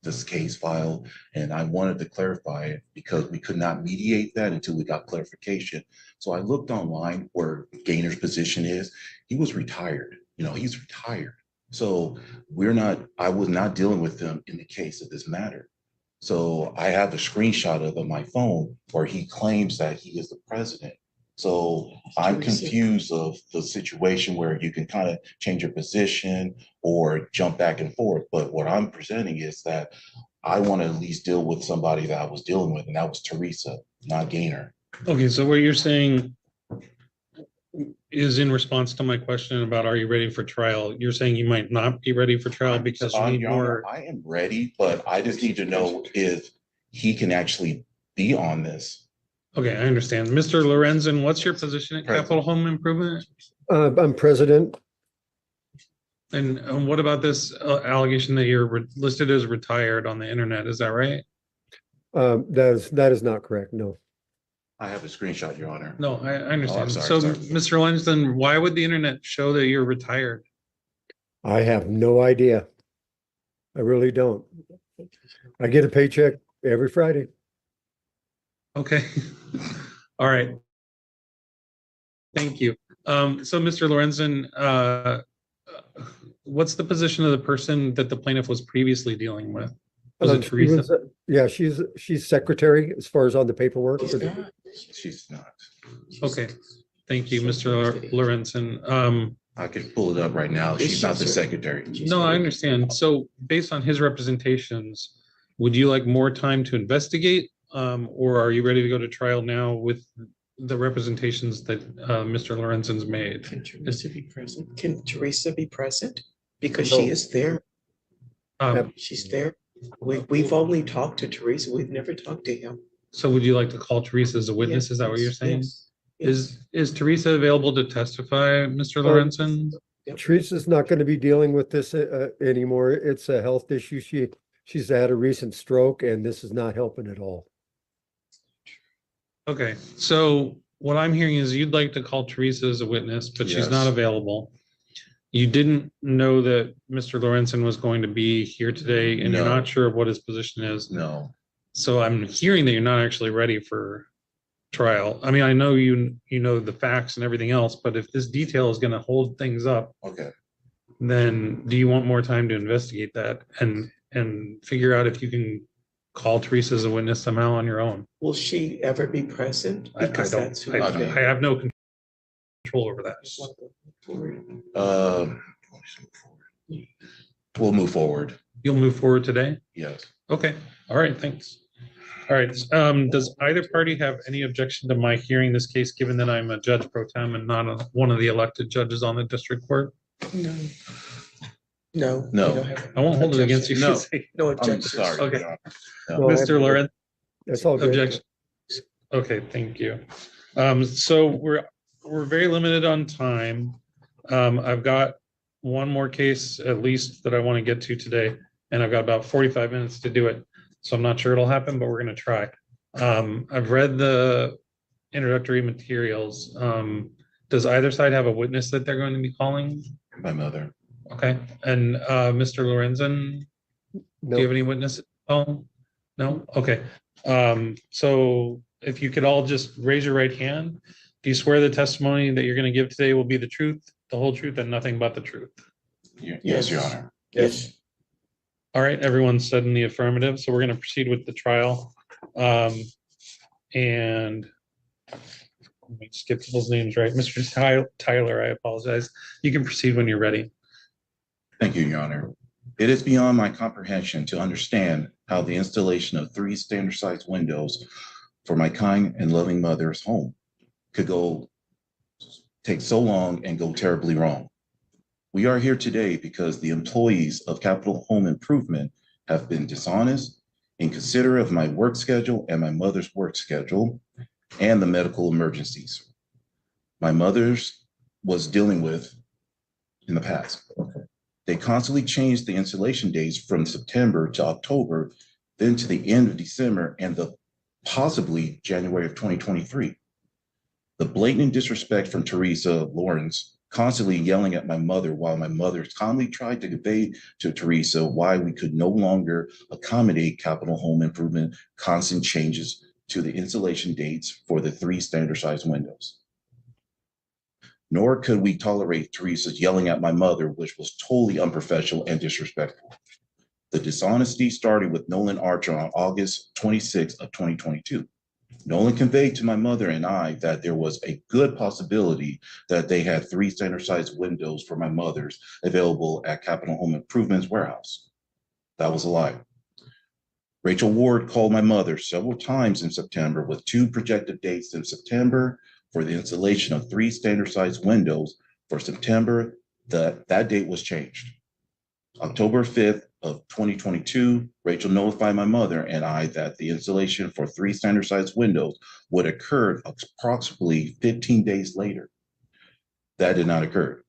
this case file, and I wanted to clarify it because we could not mediate that until we got clarification. So I looked online where Gaynor's position is. He was retired. He's retired. So I was not dealing with him in the case of this matter. So I have a screenshot of my phone where he claims that he is the president. So I'm confused of the situation where you can kind of change your position or jump back and forth. But what I'm presenting is that I want to at least deal with somebody that I was dealing with, and that was Teresa, not Gaynor. Okay, so what you're saying is in response to my question about are you ready for trial? You're saying you might not be ready for trial because you need more. I am ready, but I just need to know if he can actually be on this. Okay, I understand. Mr. Lorenzen, what's your position at Capital Home Improvement? I'm president. And what about this allegation that you're listed as retired on the internet? Is that right? That is not correct. No. I have a screenshot, Your Honor. No, I understand. I'm sorry, So, sorry. Mr. Lorenzen, why would the internet show that you're retired? I have no idea. I really don't. I get a paycheck every Friday. Okay. All right. Thank you. So Mr. Lorenzen, what's the position of the person that the plaintiff was previously dealing with? Was it Teresa? Yeah, she's secretary as far as on the paperwork. She's not. Okay. Thank you, Mr. Lorenzen. I can pull it up right now. She's not the secretary. No, I understand. So based on his representations, would you like more time to investigate? Or are you ready to go to trial now with the representations that Mr. Lorenzen's made? Can Teresa be present? Can Teresa be present? Because No. she is there. She's there. We've only talked to Teresa. We've never talked to him. So would you like to call Teresa as a witness? Yes, Is that what you're saying? yes. Is Teresa available to testify, Mr. Lorenzen? Teresa's not going to be dealing with this anymore. It's a health issue. She's had a recent stroke, and this is not helping at all. Okay, so what I'm hearing is you'd like to call Teresa as a witness, but she's not Yes. available. You didn't know that Mr. Lorenzen was going to be here today, and you're No. not sure of what his position is. No. So I'm hearing that you're not actually ready for trial. I mean, I know you know the facts and everything else, but if this detail is going to hold things up, Okay. then do you want more time to investigate that and figure out if you can call Teresa as a witness somehow on your own? Will she ever be present? I Because don't, that's who. I have no control over that. We'll move forward. You'll move forward today? Yes. Okay, all right, thanks. All right, does either party have any objection to my hearing this case, given that I'm a judge pro tem and not one of the elected judges on the district court? No. No. No. we don't have I won't hold it against you. if you No. say- No I'm objections. sorry. Okay. Your Honor. No, I- Mr. Lorenz, That's all good. objection? Okay, thank you. So we're very limited on time. I've got one more case at least that I want to get to today, and I've got about 45 minutes to do it. So I'm not sure it'll happen, but we're going to try. I've read the introductory materials, does either side have a witness that they're going to be calling? My mother. Okay, and Mr. Lorenzen, do you have any witnesses? Oh, no? Okay. So if you could all just raise your right hand, do you swear the testimony that you're going to give today will be the truth, the whole truth, and nothing but the truth? Yes, Your Honor. Yes. All right, everyone said in the affirmative, so we're going to proceed with the trial. And let me skip people's names, right? Mr. Tyler, I apologize. You can proceed when you're ready. Thank you, Your Honor. It is beyond my comprehension to understand how the installation of 3 standard size windows for my kind and loving mother's home could take so long and go terribly wrong. We are here today because the employees of Capital Home Improvement have been dishonest, inconsiderate of my work schedule and my mother's work schedule and the medical emergencies my mother's was dealing with in the past. They constantly changed the installation dates from September to October, then to the end of December and possibly January of 2023. The blatant disrespect from Teresa Lawrence constantly yelling at my mother while my mother calmly tried to convey to Teresa why we could no longer accommodate Capital Home Improvement constant changes to the installation dates for the 3 standard size windows. Nor could we tolerate Teresa's yelling at my mother, which was totally unprofessional and disrespectful. The dishonesty started with Nolan Archer on August 26th of 2022. Nolan conveyed to my mother and I that there was a good possibility that they had 3 standard size windows for my mother's available at Capital Home Improvement's warehouse. That was a lie. Rachel Ward called my mother several times in September with 2 projected dates in September for the installation of 3 standard size windows for September. That date was changed. October 5th of 2022, Rachel notified my mother and I that the installation for 3 standard size windows would occur approximately 15 days later. That did not occur.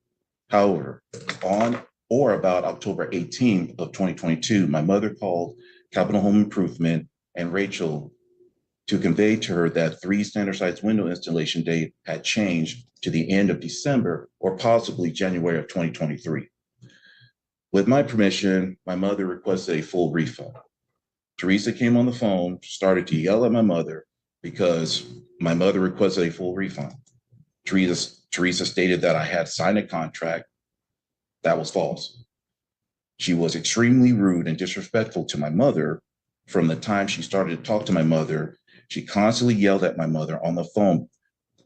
However, on or about October 18th of 2022, my mother called Capital Home Improvement and Rachel to convey to her that 3 standard size window installation date had changed to the end of December or possibly January of 2023. With my permission, my mother requested a full refund. Teresa came on the phone, started to yell at my mother because my mother requested a full refund. Teresa stated that I had signed a contract. That was false. She was extremely rude and disrespectful to my mother. From the time she started to talk to my mother, she constantly yelled at my mother on the phone.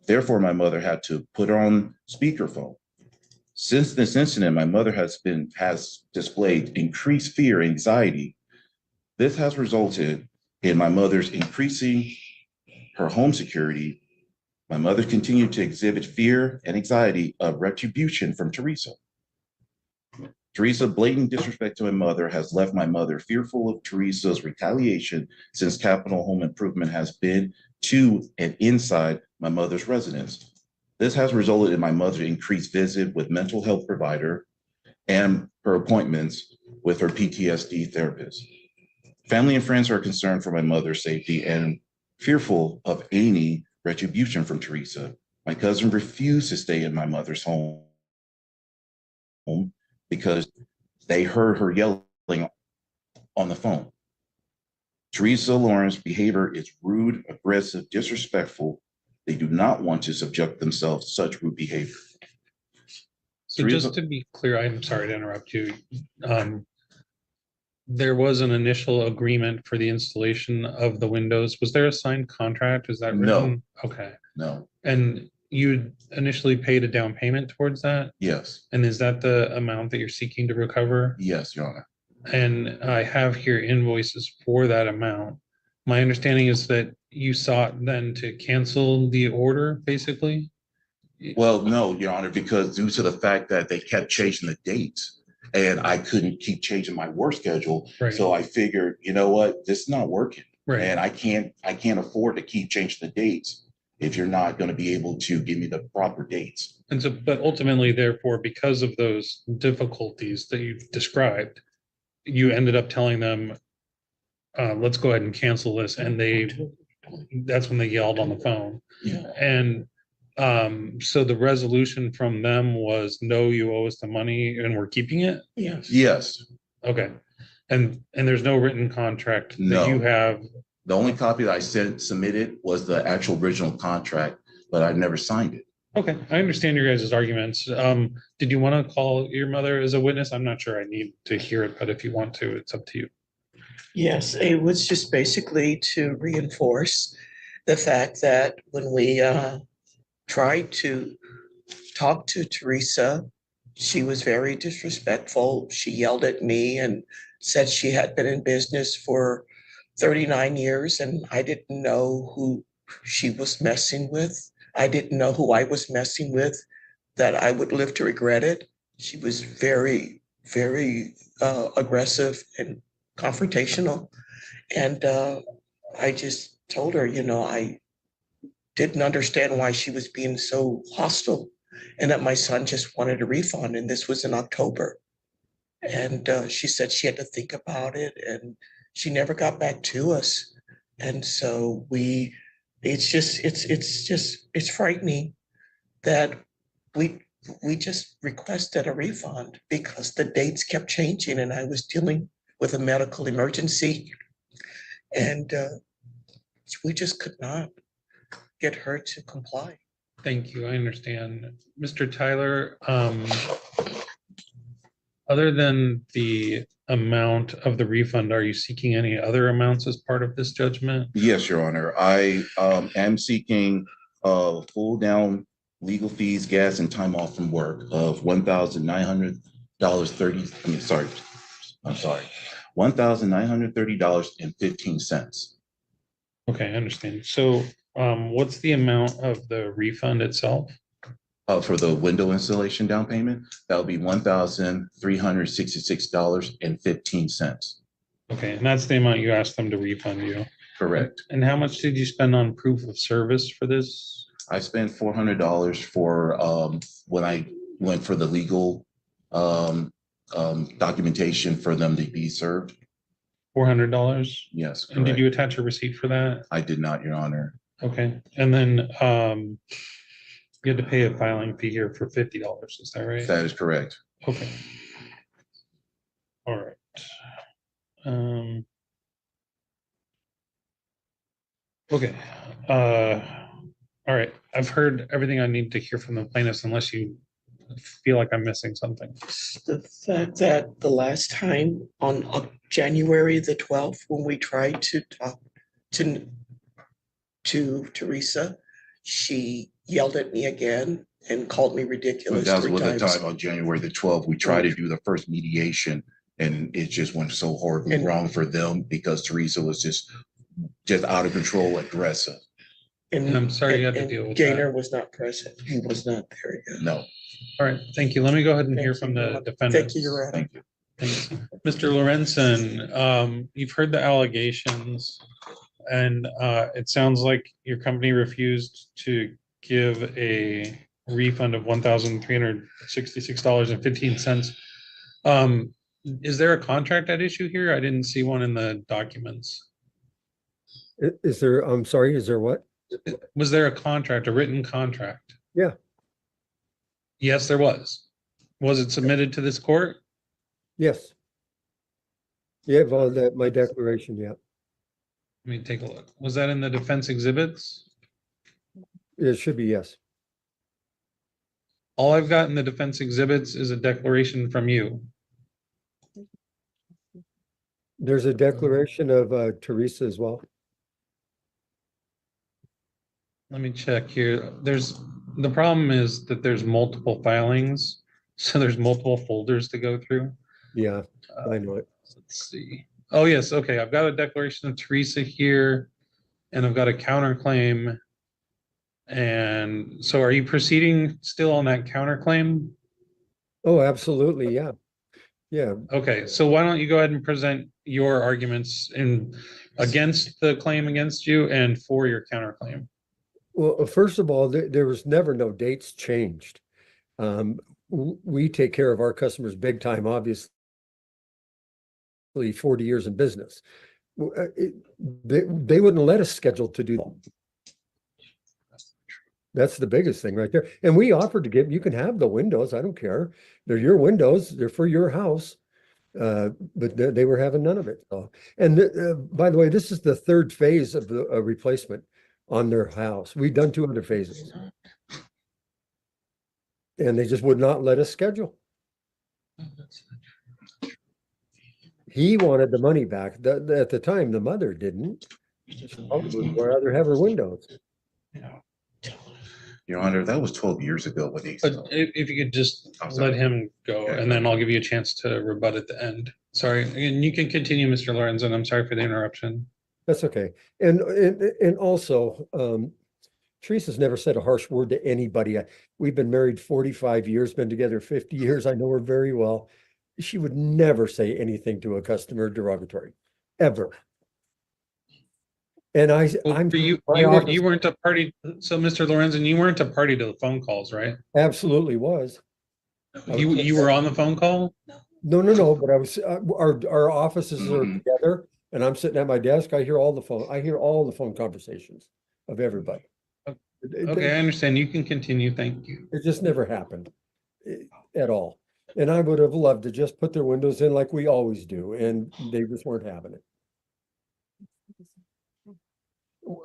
Therefore, my mother had to put her on speakerphone. Since this incident, my mother has displayed increased fear and anxiety. This has resulted in my mother's increasing her home security. My mother continued to exhibit fear and anxiety of retribution from Teresa. Teresa's blatant disrespect to my mother has left my mother fearful of Teresa's retaliation since Capital Home Improvement has been to and inside my mother's residence. This has resulted in my mother's increased visit with mental health provider and her appointments with her PTSD therapist. Family and friends are concerned for my mother's safety and fearful of any retribution from Teresa. My cousin refused to stay in my mother's home because they heard her yelling on the phone. Teresa Lawrence's behavior is rude, aggressive, disrespectful. They do not want to subject themselves to such rude behavior. So just to be clear, I'm sorry to interrupt you. There was an initial agreement for the installation of the windows. Was there a signed contract? Is that written? No. Okay. No. And you initially paid a down payment towards that? Yes. And is that the amount that you're seeking to recover? Yes, Your Honor. And I have here invoices for that amount. My understanding is that you sought then to cancel the order, basically? Well, no, Your Honor, because due to the fact that they kept changing the dates and I couldn't keep changing my work schedule. Right. So I figured, you know what, this is not working. Right. And I can't afford to keep changing the dates if you're not going to be able to give me the proper dates. And so, but ultimately, therefore, because of those difficulties that you've described, you ended up telling them, let's go ahead and cancel this. And they that's when they yelled on the phone. Yeah. And so the resolution from them was, no, you owe us the money and we're keeping it? Yes. Yes. Okay. And there's no written contract that No. you have? The only copy that I submitted was the actual original contract, but I never signed it. Okay, I understand your guys' arguments. Did you want to call your mother as a witness? I'm not sure I need to hear it, but if you want to, it's up to you. Yes, it was just basically to reinforce the fact that when we tried to talk to Teresa, she was very disrespectful. She yelled at me and said she had been in business for 39 years and I didn't know who she was messing with. I didn't know who I was messing with, that I would live to regret it. She was very, very aggressive and confrontational. And I just told her, I didn't understand why she was being so hostile and that my son just wanted a refund. And this was in October. And she said she had to think about it and she never got back to us. And so it's frightening that we just requested a refund because the dates kept changing and I was dealing with a medical emergency. And we just could not get her to comply. Thank you, I understand. Mr. Tyler, other than the amount of the refund, are you seeking any other amounts as part of this judgment? Yes, Your Honor. I am seeking full down legal fees, gas, and time off from work of $1,930.15. Okay, I understand. So what's the amount of the refund itself? For the window installation down payment, that would be $1,366.15. Okay, and that's the amount you asked them to refund you? Correct. And how much did you spend on proof of service for this? I spent $400 for when I went for the legal documentation for them to be served. $400? Yes. And did you attach a receipt for that? I did not, Your Honor. Okay, and then you had to pay a filing fee here for $50, is that right? That is correct. Okay. All right. Okay. All right. I've heard everything I need to hear from the plaintiffs unless you feel like I'm missing something. The fact that the last time on January the 12th, when we tried to talk to Teresa, she yelled at me again and called me ridiculous. That was 3 the times. time on January the 12th. We tried to do the first mediation and it just went so horribly wrong for them because Teresa was just out of control, aggressive. And I'm sorry you had to deal with Gaynor that. was not present. He was not there yet. No. All right, thank you. Let me go ahead and hear from the defendants. Thank you, Your Honor. Thank you. Thanks. Mr. Lorenzen, you've heard the allegations and it sounds like your company refused to give a refund of $1,366.15. Is there a contract at issue here? I didn't see one in the documents. Is there, I'm sorry, is there what? Was there a contract, a written contract? Yeah. Yes, there was. Was it submitted to this court? Yes. Yeah, well, that, my declaration, yeah. Let me take a look. Was that in the defense exhibits? It should be, yes. All I've got in the defense exhibits is a declaration from you. There's a declaration of Teresa as well. Let me check here. The problem is that there's multiple filings, so there's multiple folders to go through. Yeah, I know it. Let's see. Oh, yes. Okay. I've got a declaration of Teresa here and I've got a counterclaim. And so are you proceeding still on that counterclaim? Oh, absolutely. Yeah. Yeah. Okay. So why don't you go ahead and present your arguments against the claim against you and for your counterclaim? Well, first of all, there was never no dates changed. We take care of our customers big time, obviously 40 years in business. They wouldn't let us schedule to do that. That's the biggest thing right there. And we offered to give, you can have the windows. I don't care. They're your windows. They're for your house. But they were having none of it. So, and by the way, this is the third phase of the replacement on their house. We've done 2 other phases. And they just would not let us schedule. He wanted the money back. At the time, the mother didn't. She would rather have her windows. Your Honor, that was 12 years ago when they. But if you could just let him go, and then I'll give you a chance to rebut at the end. Sorry, and you can continue, Mr. Lorenzen. I'm sorry for the interruption. That's okay. And also, Teresa's never said a harsh word to anybody. We've been married 45 years, been together 50 years. I know her very well. She would never say anything to a customer derogatory, ever. And you weren't a party. So, Mr. Lorenzen, you weren't a party to the phone calls, right? Absolutely was. You were on the phone call? No. But I was. Our offices are together, and I'm sitting at my desk. I hear all the phone conversations of everybody. Okay, I understand. You can continue. Thank you. It just never happened at all. And I would have loved to just put their windows in like we always do, and they just weren't having it.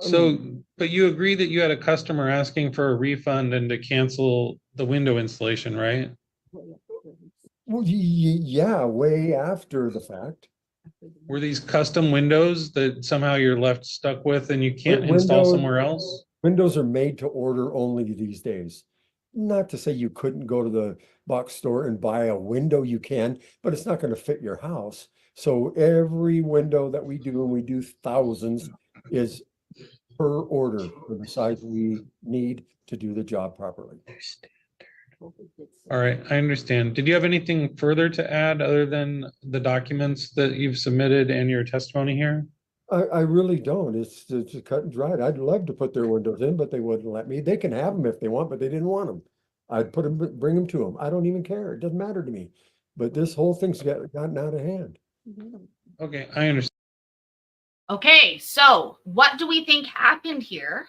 So, but you agree that you had a customer asking for a refund and to cancel the window installation, right? Well, yeah, way after the fact. Were these custom windows that somehow you're left stuck with and you can't install somewhere else? Windows are made to order only these days. Not to say you couldn't go to the box store and buy a window, you can, but it's not going to fit your house. So every window that we do, and we do thousands, is per order for the size we need to do the job properly. All right, I understand. Did you have anything further to add other than the documents that you've submitted and your testimony here? I really don't. It's cut and dried. I'd love to put their windows in, but they wouldn't let me. They can have them if they want, but they didn't want them. I'd bring them to them. I don't even care. It doesn't matter to me. But this whole thing's gotten out of hand. Okay, I understand. Okay, so what do we think happened here?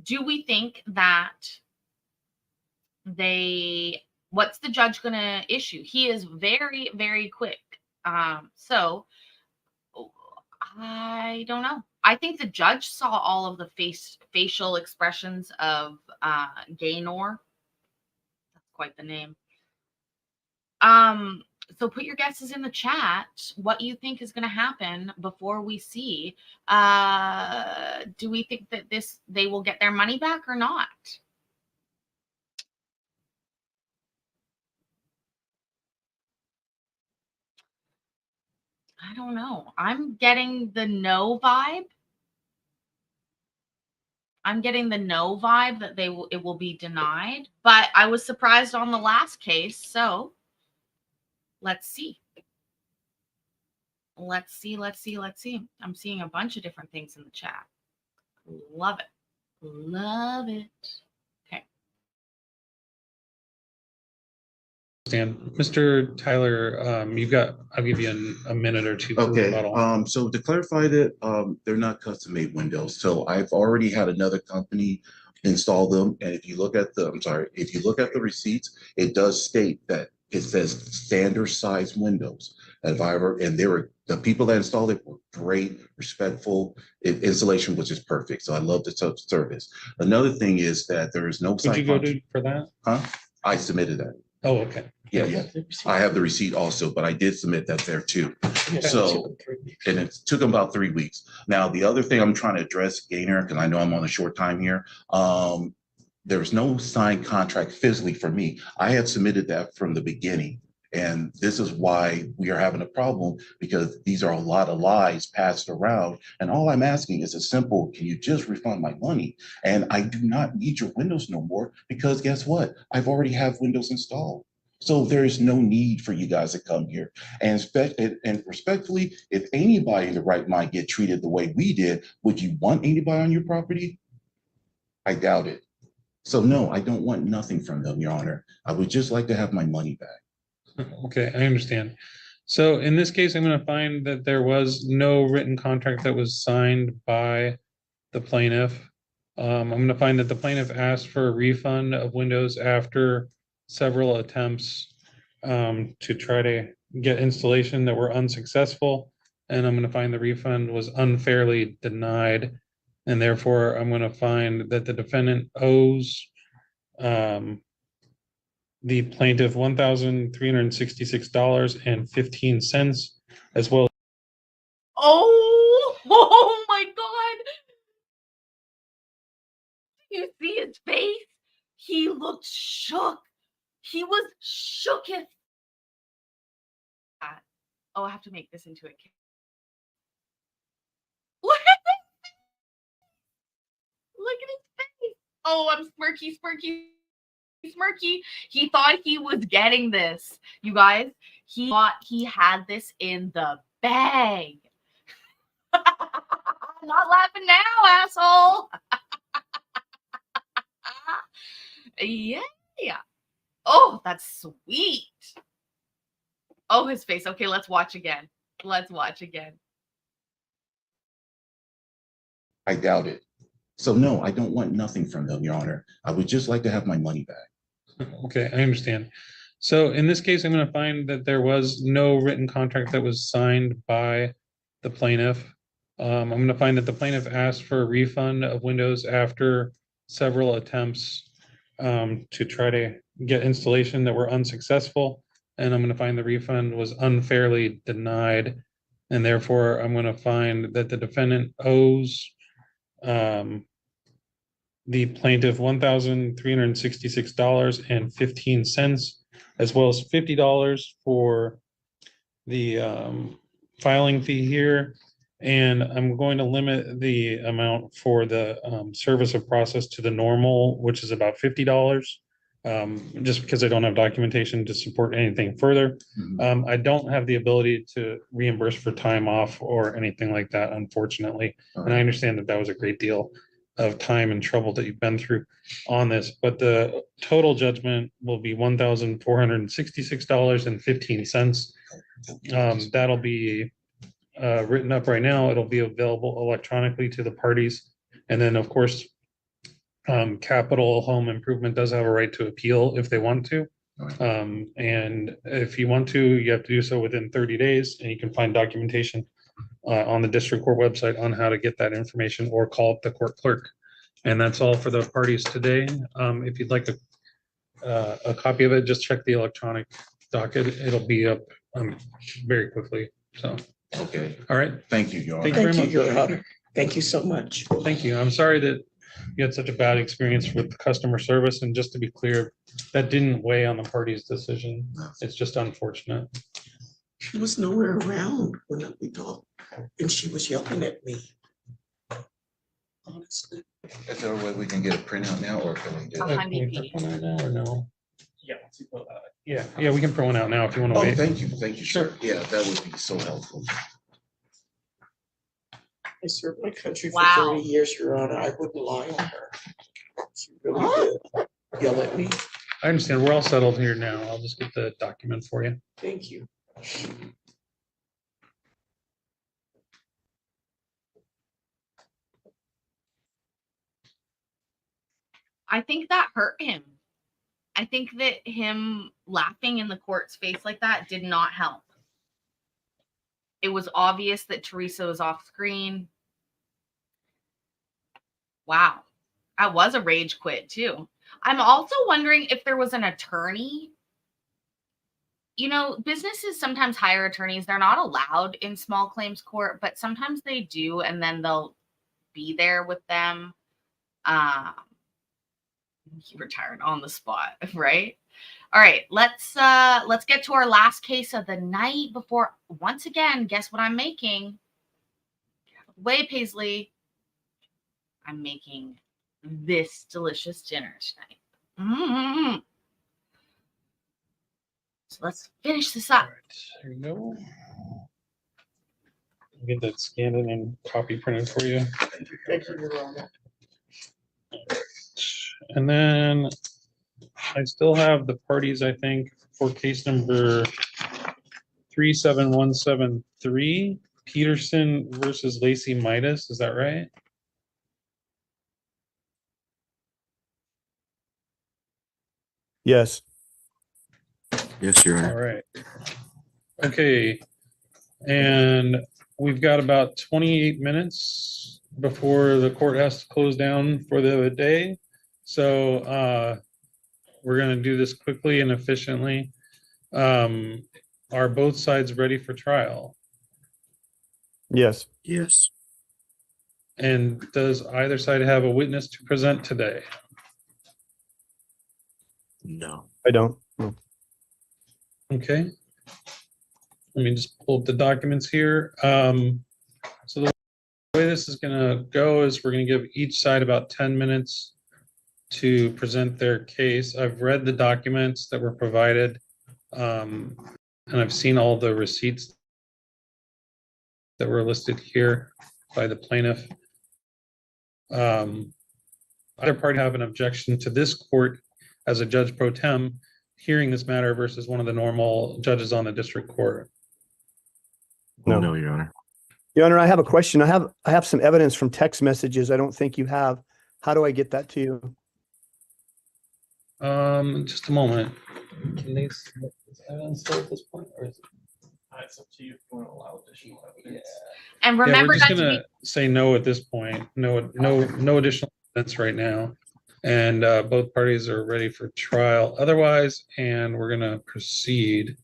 Do we think that what's the judge going to issue? He is very, very quick. So I don't know. I think the judge saw all of the facial expressions of Gaynor. That's quite the name. So put your guesses in the chat what you think is going to happen before we see. Do we think that they will get their money back or not? I don't know. I'm getting the no vibe. I'm getting the no vibe that it will be denied, but I was surprised on the last case, so let's see. Let's see. I'm seeing a bunch of different things in the chat. Love it. Love it. Okay. Mr. Tyler, I'll give you a minute or two. Okay. So to clarify that, they're not custom made windows. So I've already had another company install them. And if you look at the receipts, it does state that it says standard size windows. And the people that installed it were great, respectful. Installation was just perfect. So I love the service. Another thing is that there is no. Did you go for that? Huh? I submitted that. Oh, okay. Yeah. I have the receipt also, but I did submit that there too. So, and it took them about 3 weeks. Now, the other thing I'm trying to address, Gaynor, because I know I'm on a short time here. There's no signed contract physically for me. I had submitted that from the beginning. And this is why we are having a problem, because these are a lot of lies passed around. And all I'm asking is a simple, can you just refund my money? And I do not need your windows no more, because guess what? I've already have windows installed. So there is no need for you guys to come here. And respectfully, if anybody in the right mind get treated the way we did, would you want anybody on your property? I doubt it. So no, I don't want nothing from them, Your Honor. I would just like to have my money back. Okay, I understand. So in this case, I'm going to find that there was no written contract that was signed by the plaintiff. I'm going to find that the plaintiff asked for a refund of windows after several attempts to try to get installation that were unsuccessful. And I'm going to find the refund was unfairly denied. And therefore, I'm going to find that the defendant owes the plaintiff $1,366.15, as well. Oh my God. You see his face? He looked shook. He was shooketh. Oh, I have to make this into a case. Look at this. Look at his face. Oh, I'm smirky, smirky. He thought he was getting this. You guys, he thought he had this in the bag. Not laughing now, asshole. Yeah. Oh, that's sweet. Oh, his face. Okay, let's watch again. Let's watch again. I doubt it. So no, I don't want nothing from them, Your Honor. I would just like to have my money back. Okay, I understand. So in this case, I'm going to find that there was no written contract that was signed by the plaintiff. I'm going to find that the plaintiff asked for a refund of windows after several attempts to try to get installation that were unsuccessful. And I'm going to find the refund was unfairly denied. And therefore, I'm going to find that the defendant owes the plaintiff $1,366.15, as well as $50 for the filing fee here. And I'm going to limit the amount for the service of process to the normal, which is about $50, just because I don't have documentation to support anything further. I don't have the ability to reimburse for time off or anything like that, unfortunately. And I understand that that was a great deal of time and trouble that you've been through on this, but the total judgment will be $1,466.15. That'll be written up right now. It'll be available electronically to the parties. And then, of course, Capital Home Improvement does have a right to appeal if they want to. And if you want to, you have to do so within 30 days, and you can find documentation on the district court website on how to get that information, or call up the court clerk. And that's all for the parties today. If you'd like a copy of it, just check the electronic docket. It'll be up very quickly. So, okay. All right. Thank you, Your Honor. Thank you very much. Your Honor. Thank you so much. Thank you. I'm sorry that you had such a bad experience with customer service. And just to be clear, that didn't weigh on the party's decision. It's just unfortunate. She was nowhere around when we talked, and she was yelling at me. Honestly. Is there a way we can get a printout now, or can we do A it? honey bee. Now or no? Yeah, we can print one out now if you want to Oh, wait. thank you, sir. Yeah, that would be so helpful. I served my country for Wow. 30 years, Your Honor. I wouldn't lie on her. She really did yell at me. I understand. We're all settled here now. I'll just get the document for you. Thank you. I think that hurt him. I think that him laughing in the court's face like that did not help. It was obvious that Teresa was off screen. Wow. That was a rage quit too. I'm also wondering if there was an attorney. You know, businesses sometimes hire attorneys. They're not allowed in small claims court, but sometimes they do, and then they'll be there with them. He retired on the spot, right? All right, let's get to our last case of the night before, once again, guess what I'm making? Way Paisley. I'm making this delicious dinner tonight. Mm-hmm. So let's finish this up. All right, here you go. I'll get that scanned in and copy printed for you. Thank you, Your Honor. And then I still have the parties, I think, for case number 37173, Peterson versus Lacey Midas. Is that right? Yes. Yes, Your Honor. All right. Okay. And we've got about 28 minutes before the court has to close down for the day. So we're going to do this quickly and efficiently. Are both sides ready for trial? Yes. Yes. And does either side have a witness to present today? No. I don't. No. Okay. Let me just pull up the documents here. So the way this is going to go is we're going to give each side about 10 minutes to present their case. I've read the documents that were provided, and I've seen all the receipts that were listed here by the plaintiff. Either party have an objection to this court as a judge pro tem hearing this matter versus one of the normal judges on the district court? No. No, Your Honor. Your Honor, I have a question. I have some evidence from text messages I don't think you have. How do I get that to you? Just a moment. Can they submit this evidence still at this point, or is it? It's up to you if you want to allow additional evidence. And Yeah, remember we're just that to gonna say no at this point. No additional evidence right now. And both parties are ready for trial otherwise, and we're gonna proceed.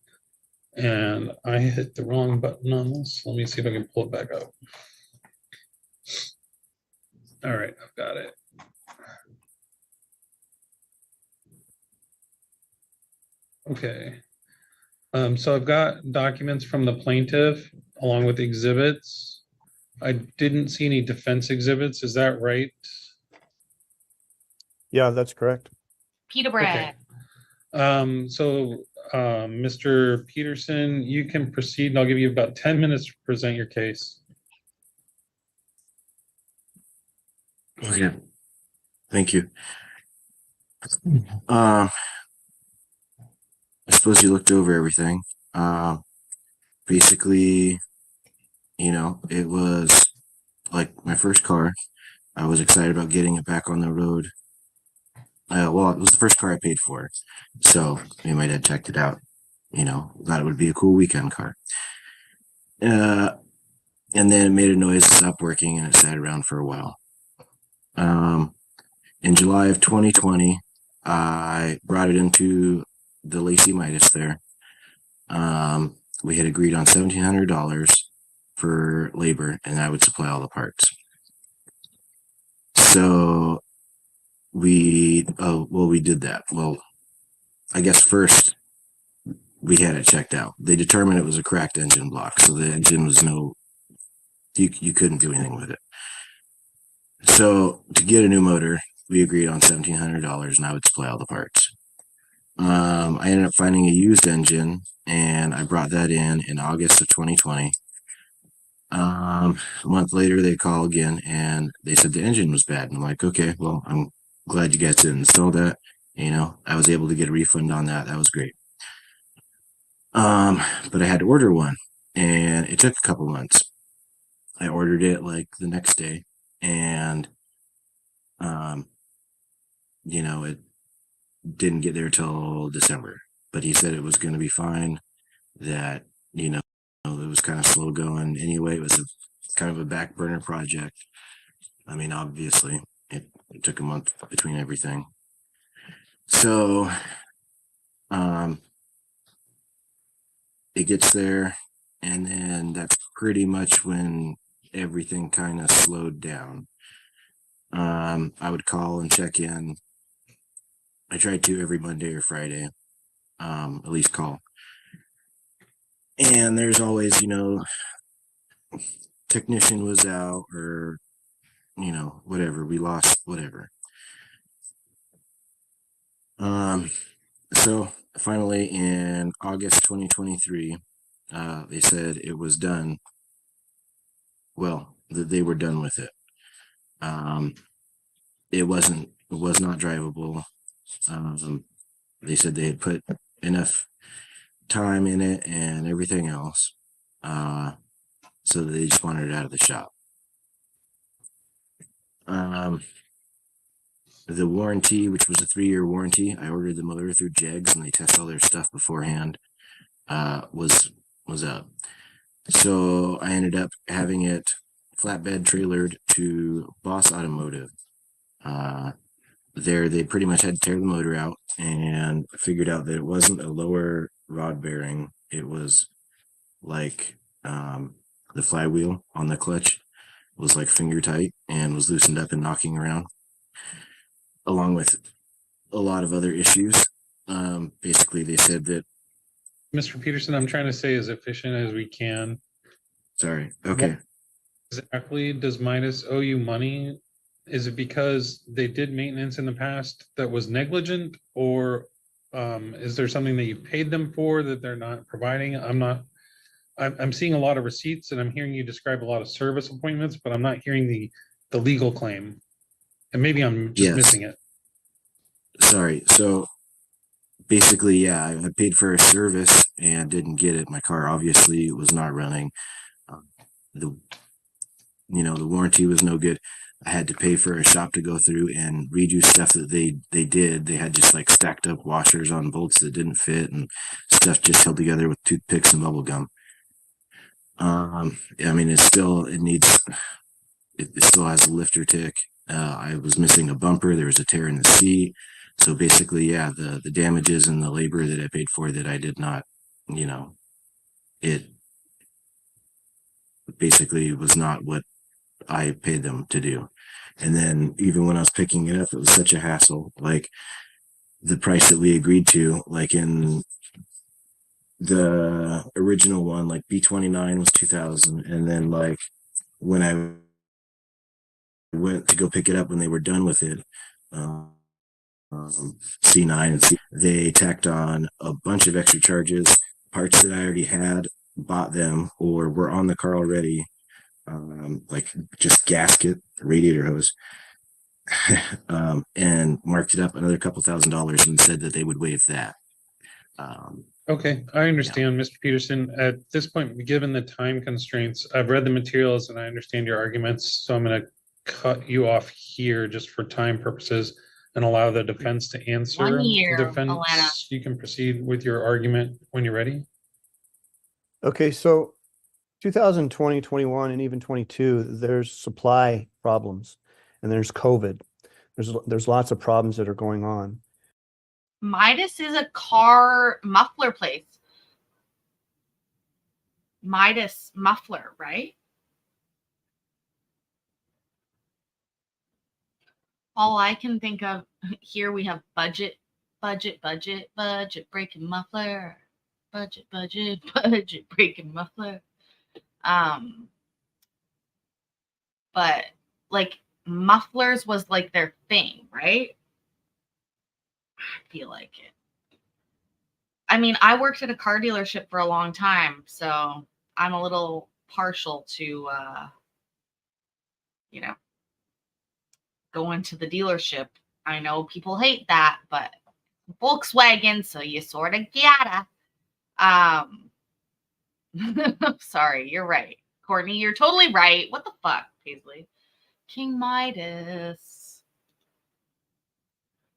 And I hit the wrong button on this. Let me see if I can pull it back up. All right, I've got it. Okay. So I've got documents from the plaintiff along with exhibits. I didn't see any defense exhibits. Is that right? Yeah, that's correct. Peter Brad. Mr. Peterson, you can proceed, and I'll give you about 10 minutes to present your case. Okay. Thank you. I suppose you looked over everything. Basically, it was like my first car. I was excited about getting it back on the road. Well, it was the first car I paid for. So my dad checked it out, thought it would be a cool weekend car. And then it made a noise, stopped working, and it sat around for a while. In July of 2020, I brought it into the Lacey Midas there. We had agreed on $1,700 for labor, and I would supply all the parts. So we did that. Well, I guess first we had it checked out. They determined it was a cracked engine block, so the engine was you couldn't do anything with it. So to get a new motor, we agreed on $1,700, and I would supply all the parts. I ended up finding a used engine, and I brought that in August of 2020. A month later, they call again, and they said the engine was bad. And I'm like, okay, well, I'm glad you guys didn't install that. I was able to get a refund on that. That was great. But I had to order one, and it took a couple months. I ordered it like the next day, and it didn't get there till December. But he said it was going to be fine, that it was kind of slow going anyway. It was kind of a back burner project. I mean, obviously it took a month between everything. So it gets there, and then that's pretty much when everything kind of slowed down. I would call and check in. I tried to every Monday or Friday, at least call. And there's always, technician was out, or, whatever, we lost, whatever. So finally in August 2023, they said it was done. Well, that they were done with it. It was not drivable. They said they had put enough time in it and everything else. So they just wanted it out of the shop. The warranty, which was a 3-year warranty, I ordered the motor through Jegs and they test all their stuff beforehand, was up. So I ended up having it flatbed trailered to Boss Automotive. There, they pretty much had to tear the motor out and figured out that it wasn't a lower rod bearing. It was like the flywheel on the clutch was like finger tight and was loosened up and knocking around, along with a lot of other issues. Basically, they said that. Mr. Peterson, I'm trying to stay as efficient as we can. Sorry. Okay. Exactly. Does Midas owe you money? Is it because they did maintenance in the past that was negligent, or is there something that you paid them for that they're not providing? I'm seeing a lot of receipts and I'm hearing you describe a lot of service appointments, but I'm not hearing the legal claim. And maybe I'm just missing it. Sorry. So basically, yeah, I paid for a service and didn't get it. My car obviously was not running. The warranty was no good. I had to pay for a shop to go through and redo stuff that they did. They had just like stacked up washers on bolts that didn't fit and stuff just held together with toothpicks and bubble gum. I mean, it still has a lifter tick. I was missing a bumper. There was a tear in the seat. So basically, yeah, the damages and the labor that I paid for that I did not, it basically was not what I paid them to do. And then even when I was picking it up, it was such a hassle. Like the price that we agreed to, like in the original one, like B29 was 2,000. And then like when I went to go pick it up when they were done with it, C9 and C, they tacked on a bunch of extra charges, parts that I already had, bought them or were on the car already, like just gasket, radiator hose, and marked it up another couple $1,000s and said that they would waive that. Okay, I understand, Mr. Peterson. At this point, given the time constraints, I've read the materials and I understand your arguments, so I'm going to cut you off here just for time purposes and allow the defense to answer. 1 year, Defense, Alana. you can proceed with your argument when you're ready. Okay, so 2020, 21, and even 22, there's supply problems and there's COVID. There's lots of problems that are going on. Midas is a car muffler place. Midas muffler, right? All I can think of here, we have budget breaking muffler, budget breaking muffler. But like mufflers was like their thing, right? I feel like it. I mean, I worked at a car dealership for a long time, so I'm a little partial to, going to the dealership. I know people hate that, but Volkswagen, so you sort of gotta. Sorry, you're right. Courtney, you're totally right. What the fuck, Paisley? King Midas.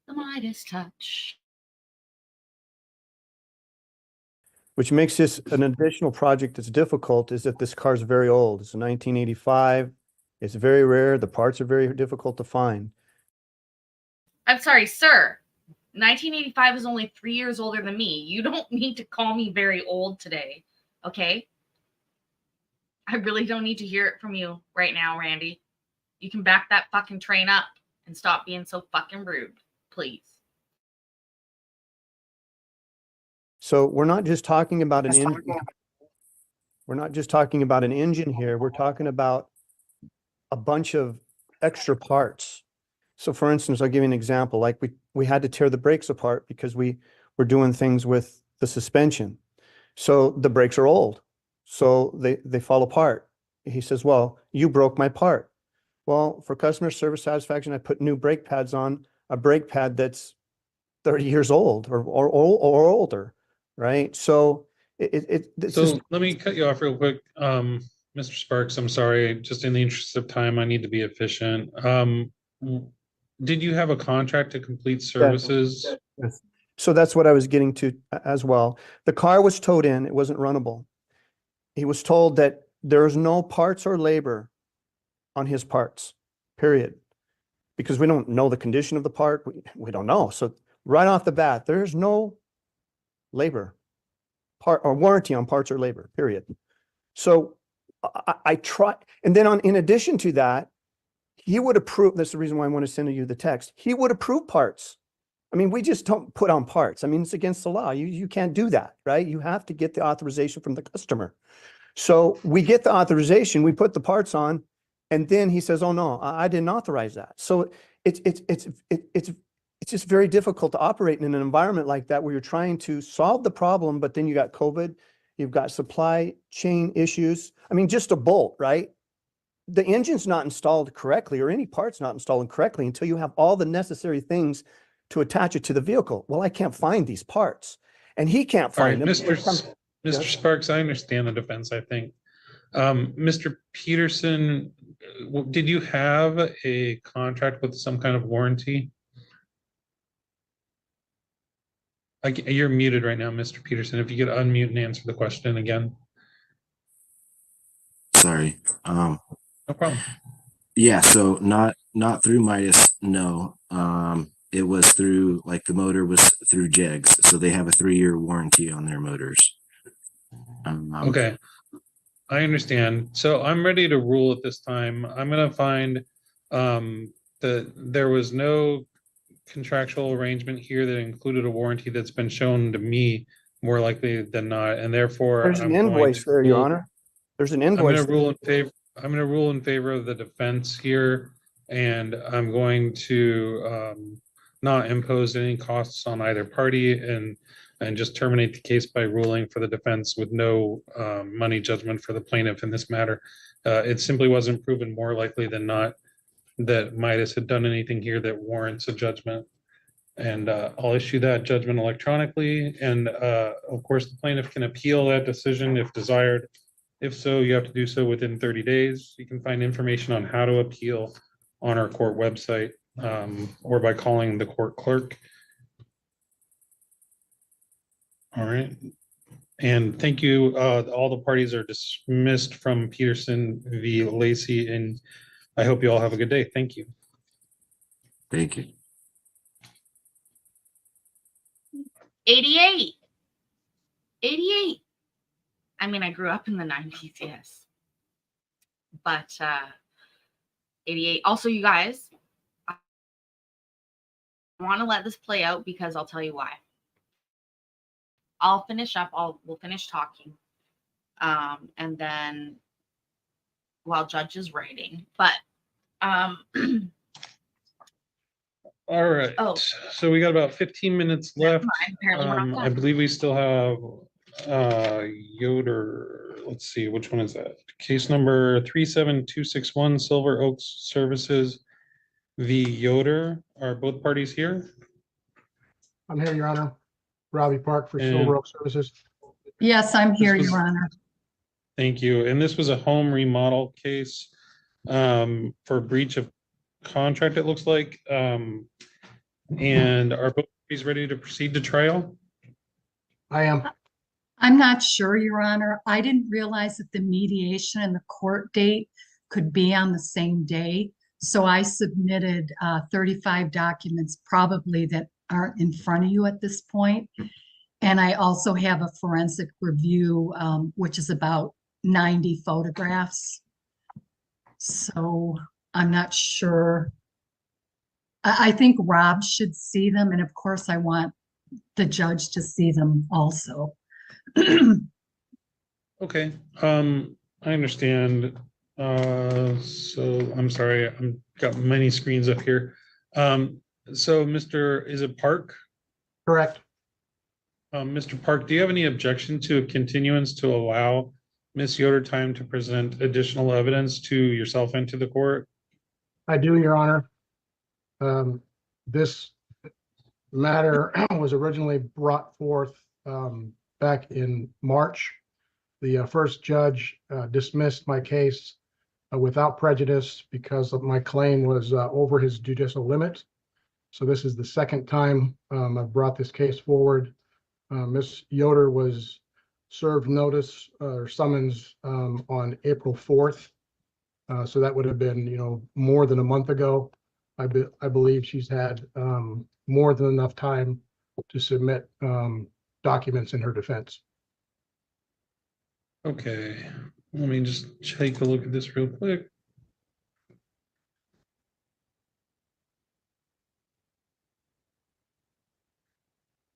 The Midas touch. Which makes this an additional project that's difficult is that this car is very old. It's a 1985. It's very rare. The parts are very difficult to find. I'm sorry, sir. 1985 is only 3 years older than me. You don't need to call me very old today, okay? I really don't need to hear it from you right now, Randy. You can back that fucking train up and stop being so fucking rude, please. So we're not just talking about an engine. We're not just talking about an engine here. We're talking about a bunch of extra parts. So for instance, I'll give you an example. Like we had to tear the brakes apart because we were doing things with the suspension. So the brakes are old. So they fall apart. He says, well, you broke my part. Well, for customer service satisfaction, I put new brake pads on a brake pad that's 30 years old or older. right? So it's So just, let me cut you off real quick. Mr. Sparks, I'm sorry, just in the interest of time, I need to be efficient. Did you have a contract to complete services? yes. So that's what I was getting to as well. The car was towed in, it wasn't runnable. He was told that there is no parts or labor on his parts, period. Because we don't know the condition of the part, we don't know. So right off the bat, there's no labor part or warranty on parts or labor, period. So I try, and then in addition to that, he would approve, that's the reason why I want to send you the text. He would approve parts. I mean, we just don't put on parts. I mean, it's against the law. You can't do that, right? You have to get the authorization from the customer. So we get the authorization, we put the parts on, and then he says, "Oh no, I didn't authorize that." So it's just very difficult to operate in an environment like that where you're trying to solve the problem, but then you got COVID, you've got supply chain issues. I mean, just a bolt, right? The engine's not installed correctly or any parts not installed correctly until you have all the necessary things to attach it to the vehicle. Well, I can't find these parts, and he can't All right, find them. Mr. Sparks, I understand the defense, I think. Mr. Peterson, did you have a contract with some kind of warranty? You're muted right now, Mr. Peterson. If you could unmute and answer the question again. Sorry. No problem. Yeah, so not through Midas, no. It was through, like, the motor was through Jegs, so they have a 3-year warranty on their motors. Okay, I understand. So I'm ready to rule at this time. I'm going to find that there was no contractual arrangement here that included a warranty that's been shown to me more likely than not, and therefore There's an I'm going invoice to there, Your rule- Honor. There's an I'm going invoice. to rule in favor. I'm going to rule in favor of the defense here, and I'm going to not impose any costs on either party, and just terminate the case by ruling for the defense with no money judgment for the plaintiff in this matter. It simply wasn't proven more likely than not that Midas had done anything here that warrants a judgment. And I'll issue that judgment electronically. And of course, the plaintiff can appeal that decision if desired. If so, you have to do so within 30 days. You can find information on how to appeal on our court website or by calling the court clerk. All right. And thank you. All the parties are dismissed from Peterson v. Lacey, and I hope you all have a good day. Thank you. Thank you. 88. 88. I mean, I grew up in the 90s, yes. But 88. Also, you guys, I want to let this play out because I'll tell you why. I'll finish up. We'll finish talking. And then while Judge is writing. But all right. Oh. So we got about 15 minutes left. Apparently we're not done. I believe we still have Yoder. Let's see, which one is that? Case number 37261, Silver Oaks Services v. Yoder. Are both parties here? I'm here, Your Honor. Robbie Park for And Silver Oak Services. Yes, I'm here, This was- Your Honor. Thank you. And this was a home remodel case for breach of contract, it looks like. And are both parties ready to proceed to trial? I am. I'm not sure, Your Honor. I didn't realize that the mediation and the court date could be on the same day. So I submitted 35 documents probably that aren't in front of you at this point. And I also have a forensic review, which is about 90 photographs. So I'm not sure. I think Rob should see them. And of course, I want the judge to see them also. Okay, I understand. So I'm sorry, I've got many screens up here. So is it Park? Correct. Mr. Park, do you have any objection to a continuance to allow Ms. Yoder time to present additional evidence to yourself and to the court? I do, Your Honor. This matter was originally brought forth back in March. The first judge dismissed my case without prejudice because of my claim was over his judicial limit. So this is the second time I've brought this case forward. Ms. Yoder was served notice or summons on April 4th. So that would have been, more than a month ago. I believe she's had more than enough time to submit documents in her defense. Okay, let me just take a look at this real quick.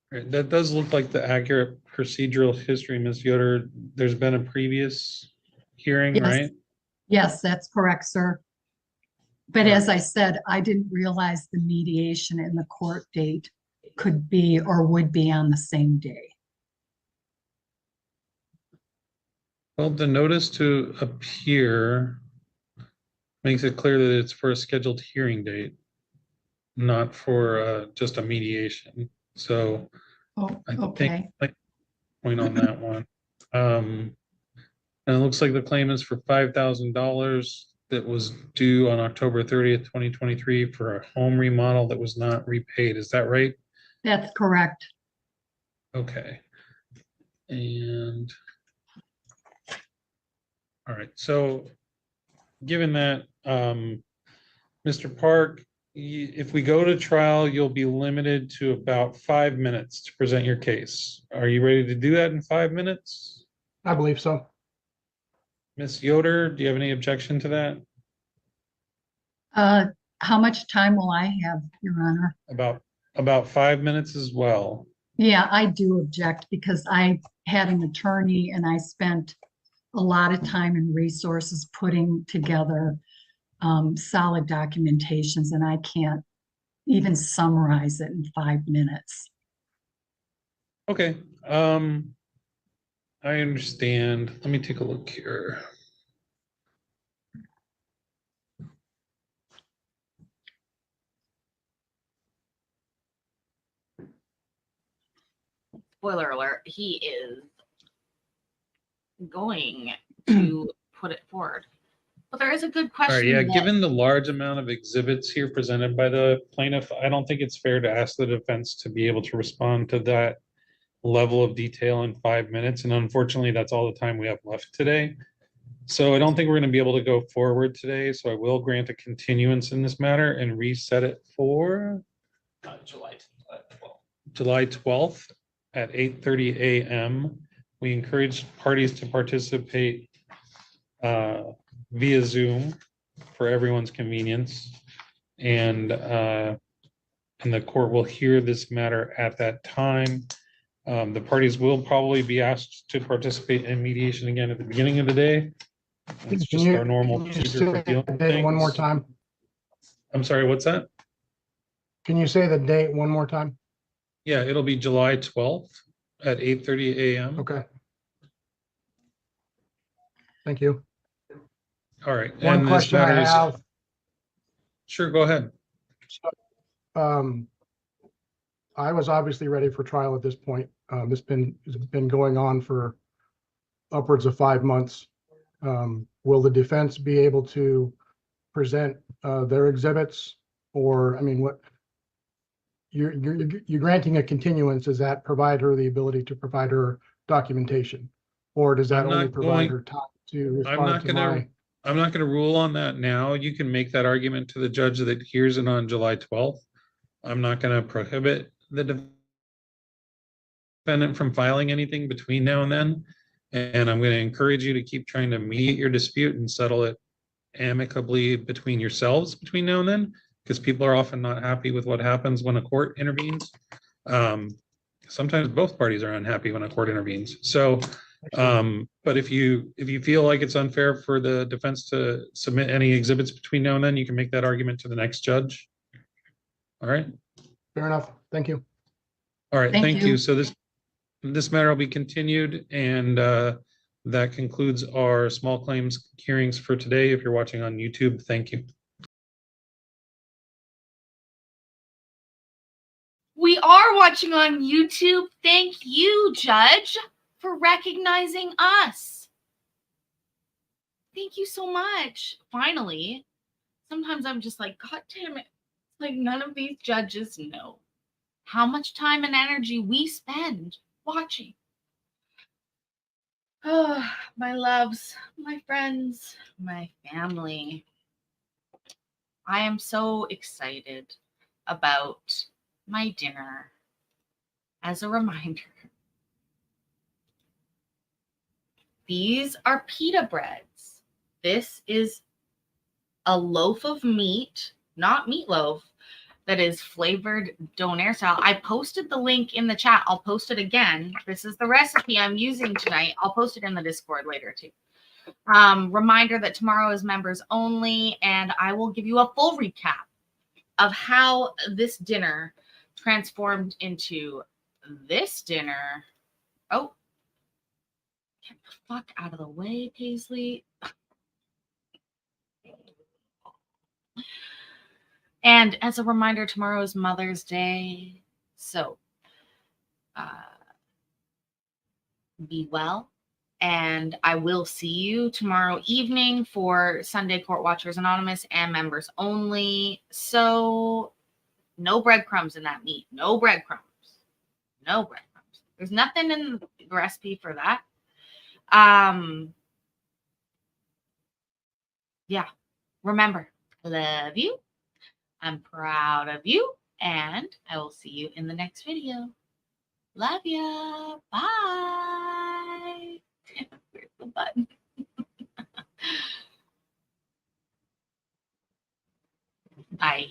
Right, that does look like the accurate procedural history, Ms. Yoder. There's been a previous hearing, Yes. right? Yes, that's correct, sir. But as I said, I didn't realize the mediation and the court date could be or would be on the same day. Well, the notice to appear makes it clear that it's for a scheduled hearing date, not for just a mediation. So Oh, I okay. think like point on that one. And it looks like the claim is for $5,000 that was due on October 30th, 2023 for a home remodel that was not repaid. Is that right? That's correct. Okay. And all right, so given that, Mr. Park, if we go to trial, you'll be limited to about 5 minutes to present your case. Are you ready to do that in 5 minutes? I believe so. Ms. Yoder, do you have any objection to that? How much time will I have, Your Honor? About 5 minutes as well. Yeah, I do object because I had an attorney and I spent a lot of time and resources putting together solid documentations, and I can't even summarize it in 5 minutes. Okay, I understand. Let me take a look here. Spoiler alert, he is going to put it forward. But there is a good All right, question. yeah, that- given the large amount of exhibits here presented by the plaintiff, I don't think it's fair to ask the defense to be able to respond to that level of detail in 5 minutes. And unfortunately, that's all the time we have left today. So I don't think we're going to be able to go forward today. So I will grant a continuance in this matter and reset it for July 12th at 8:30 a.m. We encourage parties to participate via Zoom for everyone's convenience. And the court will hear this matter at that time. The parties will probably be asked to participate in mediation again at the beginning of the day. It's just our normal procedure for dealing with things. One more time. I'm sorry, what's that? Can you say the date one more time? Yeah, it'll be July 12th at 8:30 a.m. Okay. Thank you. All right. One and this question I matter is- have. Sure, go ahead. I was obviously ready for trial at this point. This has been going on for upwards of 5 months. Will the defense be able to present their exhibits? Or, I mean, what you're granting a continuance, does that provide her the ability to provide her documentation? Or does that I'm only not provide going- her time to I'm not respond to my? going to rule on that now. You can make that argument to the judge that hears it on July 12th. I'm not going to prohibit the defendant from filing anything between now and then. And I'm going to encourage you to keep trying to mediate your dispute and settle it amicably between yourselves between now and then, because people are often not happy with what happens when a court intervenes. Sometimes both parties are unhappy when a court intervenes. So, but if you feel like it's unfair for the defense to submit any exhibits between now and then, you can make that argument to the next judge. All right. Fair enough. Thank you. All right. Thank Thank you. you. So this matter will be continued, and that concludes our small claims hearings for today. If you're watching on YouTube, thank you. We are watching on YouTube, thank you, Judge, for recognizing us. Thank you so much. Finally, sometimes I'm just like, God damn it. Like, none of these judges know how much time and energy we spend watching. Oh, my loves, my friends, my family. I am so excited about my dinner. As a reminder, these are pita breads. This is a loaf of meat, not meatloaf, that is flavored donair style. I posted the link in the chat. I'll post it again. This is the recipe I'm using tonight. I'll post it in the Discord later too. Reminder that tomorrow is members only, and I will give you a full recap of how this dinner transformed into this dinner. Oh, get the fuck out of the way, Paisley. And as a reminder, tomorrow is Mother's Day. So be well. And I will see you tomorrow evening for Sunday Court Watchers Anonymous and members only. So no breadcrumbs in that meat. No breadcrumbs. No breadcrumbs. There's nothing in the recipe for that. Yeah. Remember, love you. I'm proud of you. And I will see you in the next video. Love ya. Bye. Where's the button? Bye.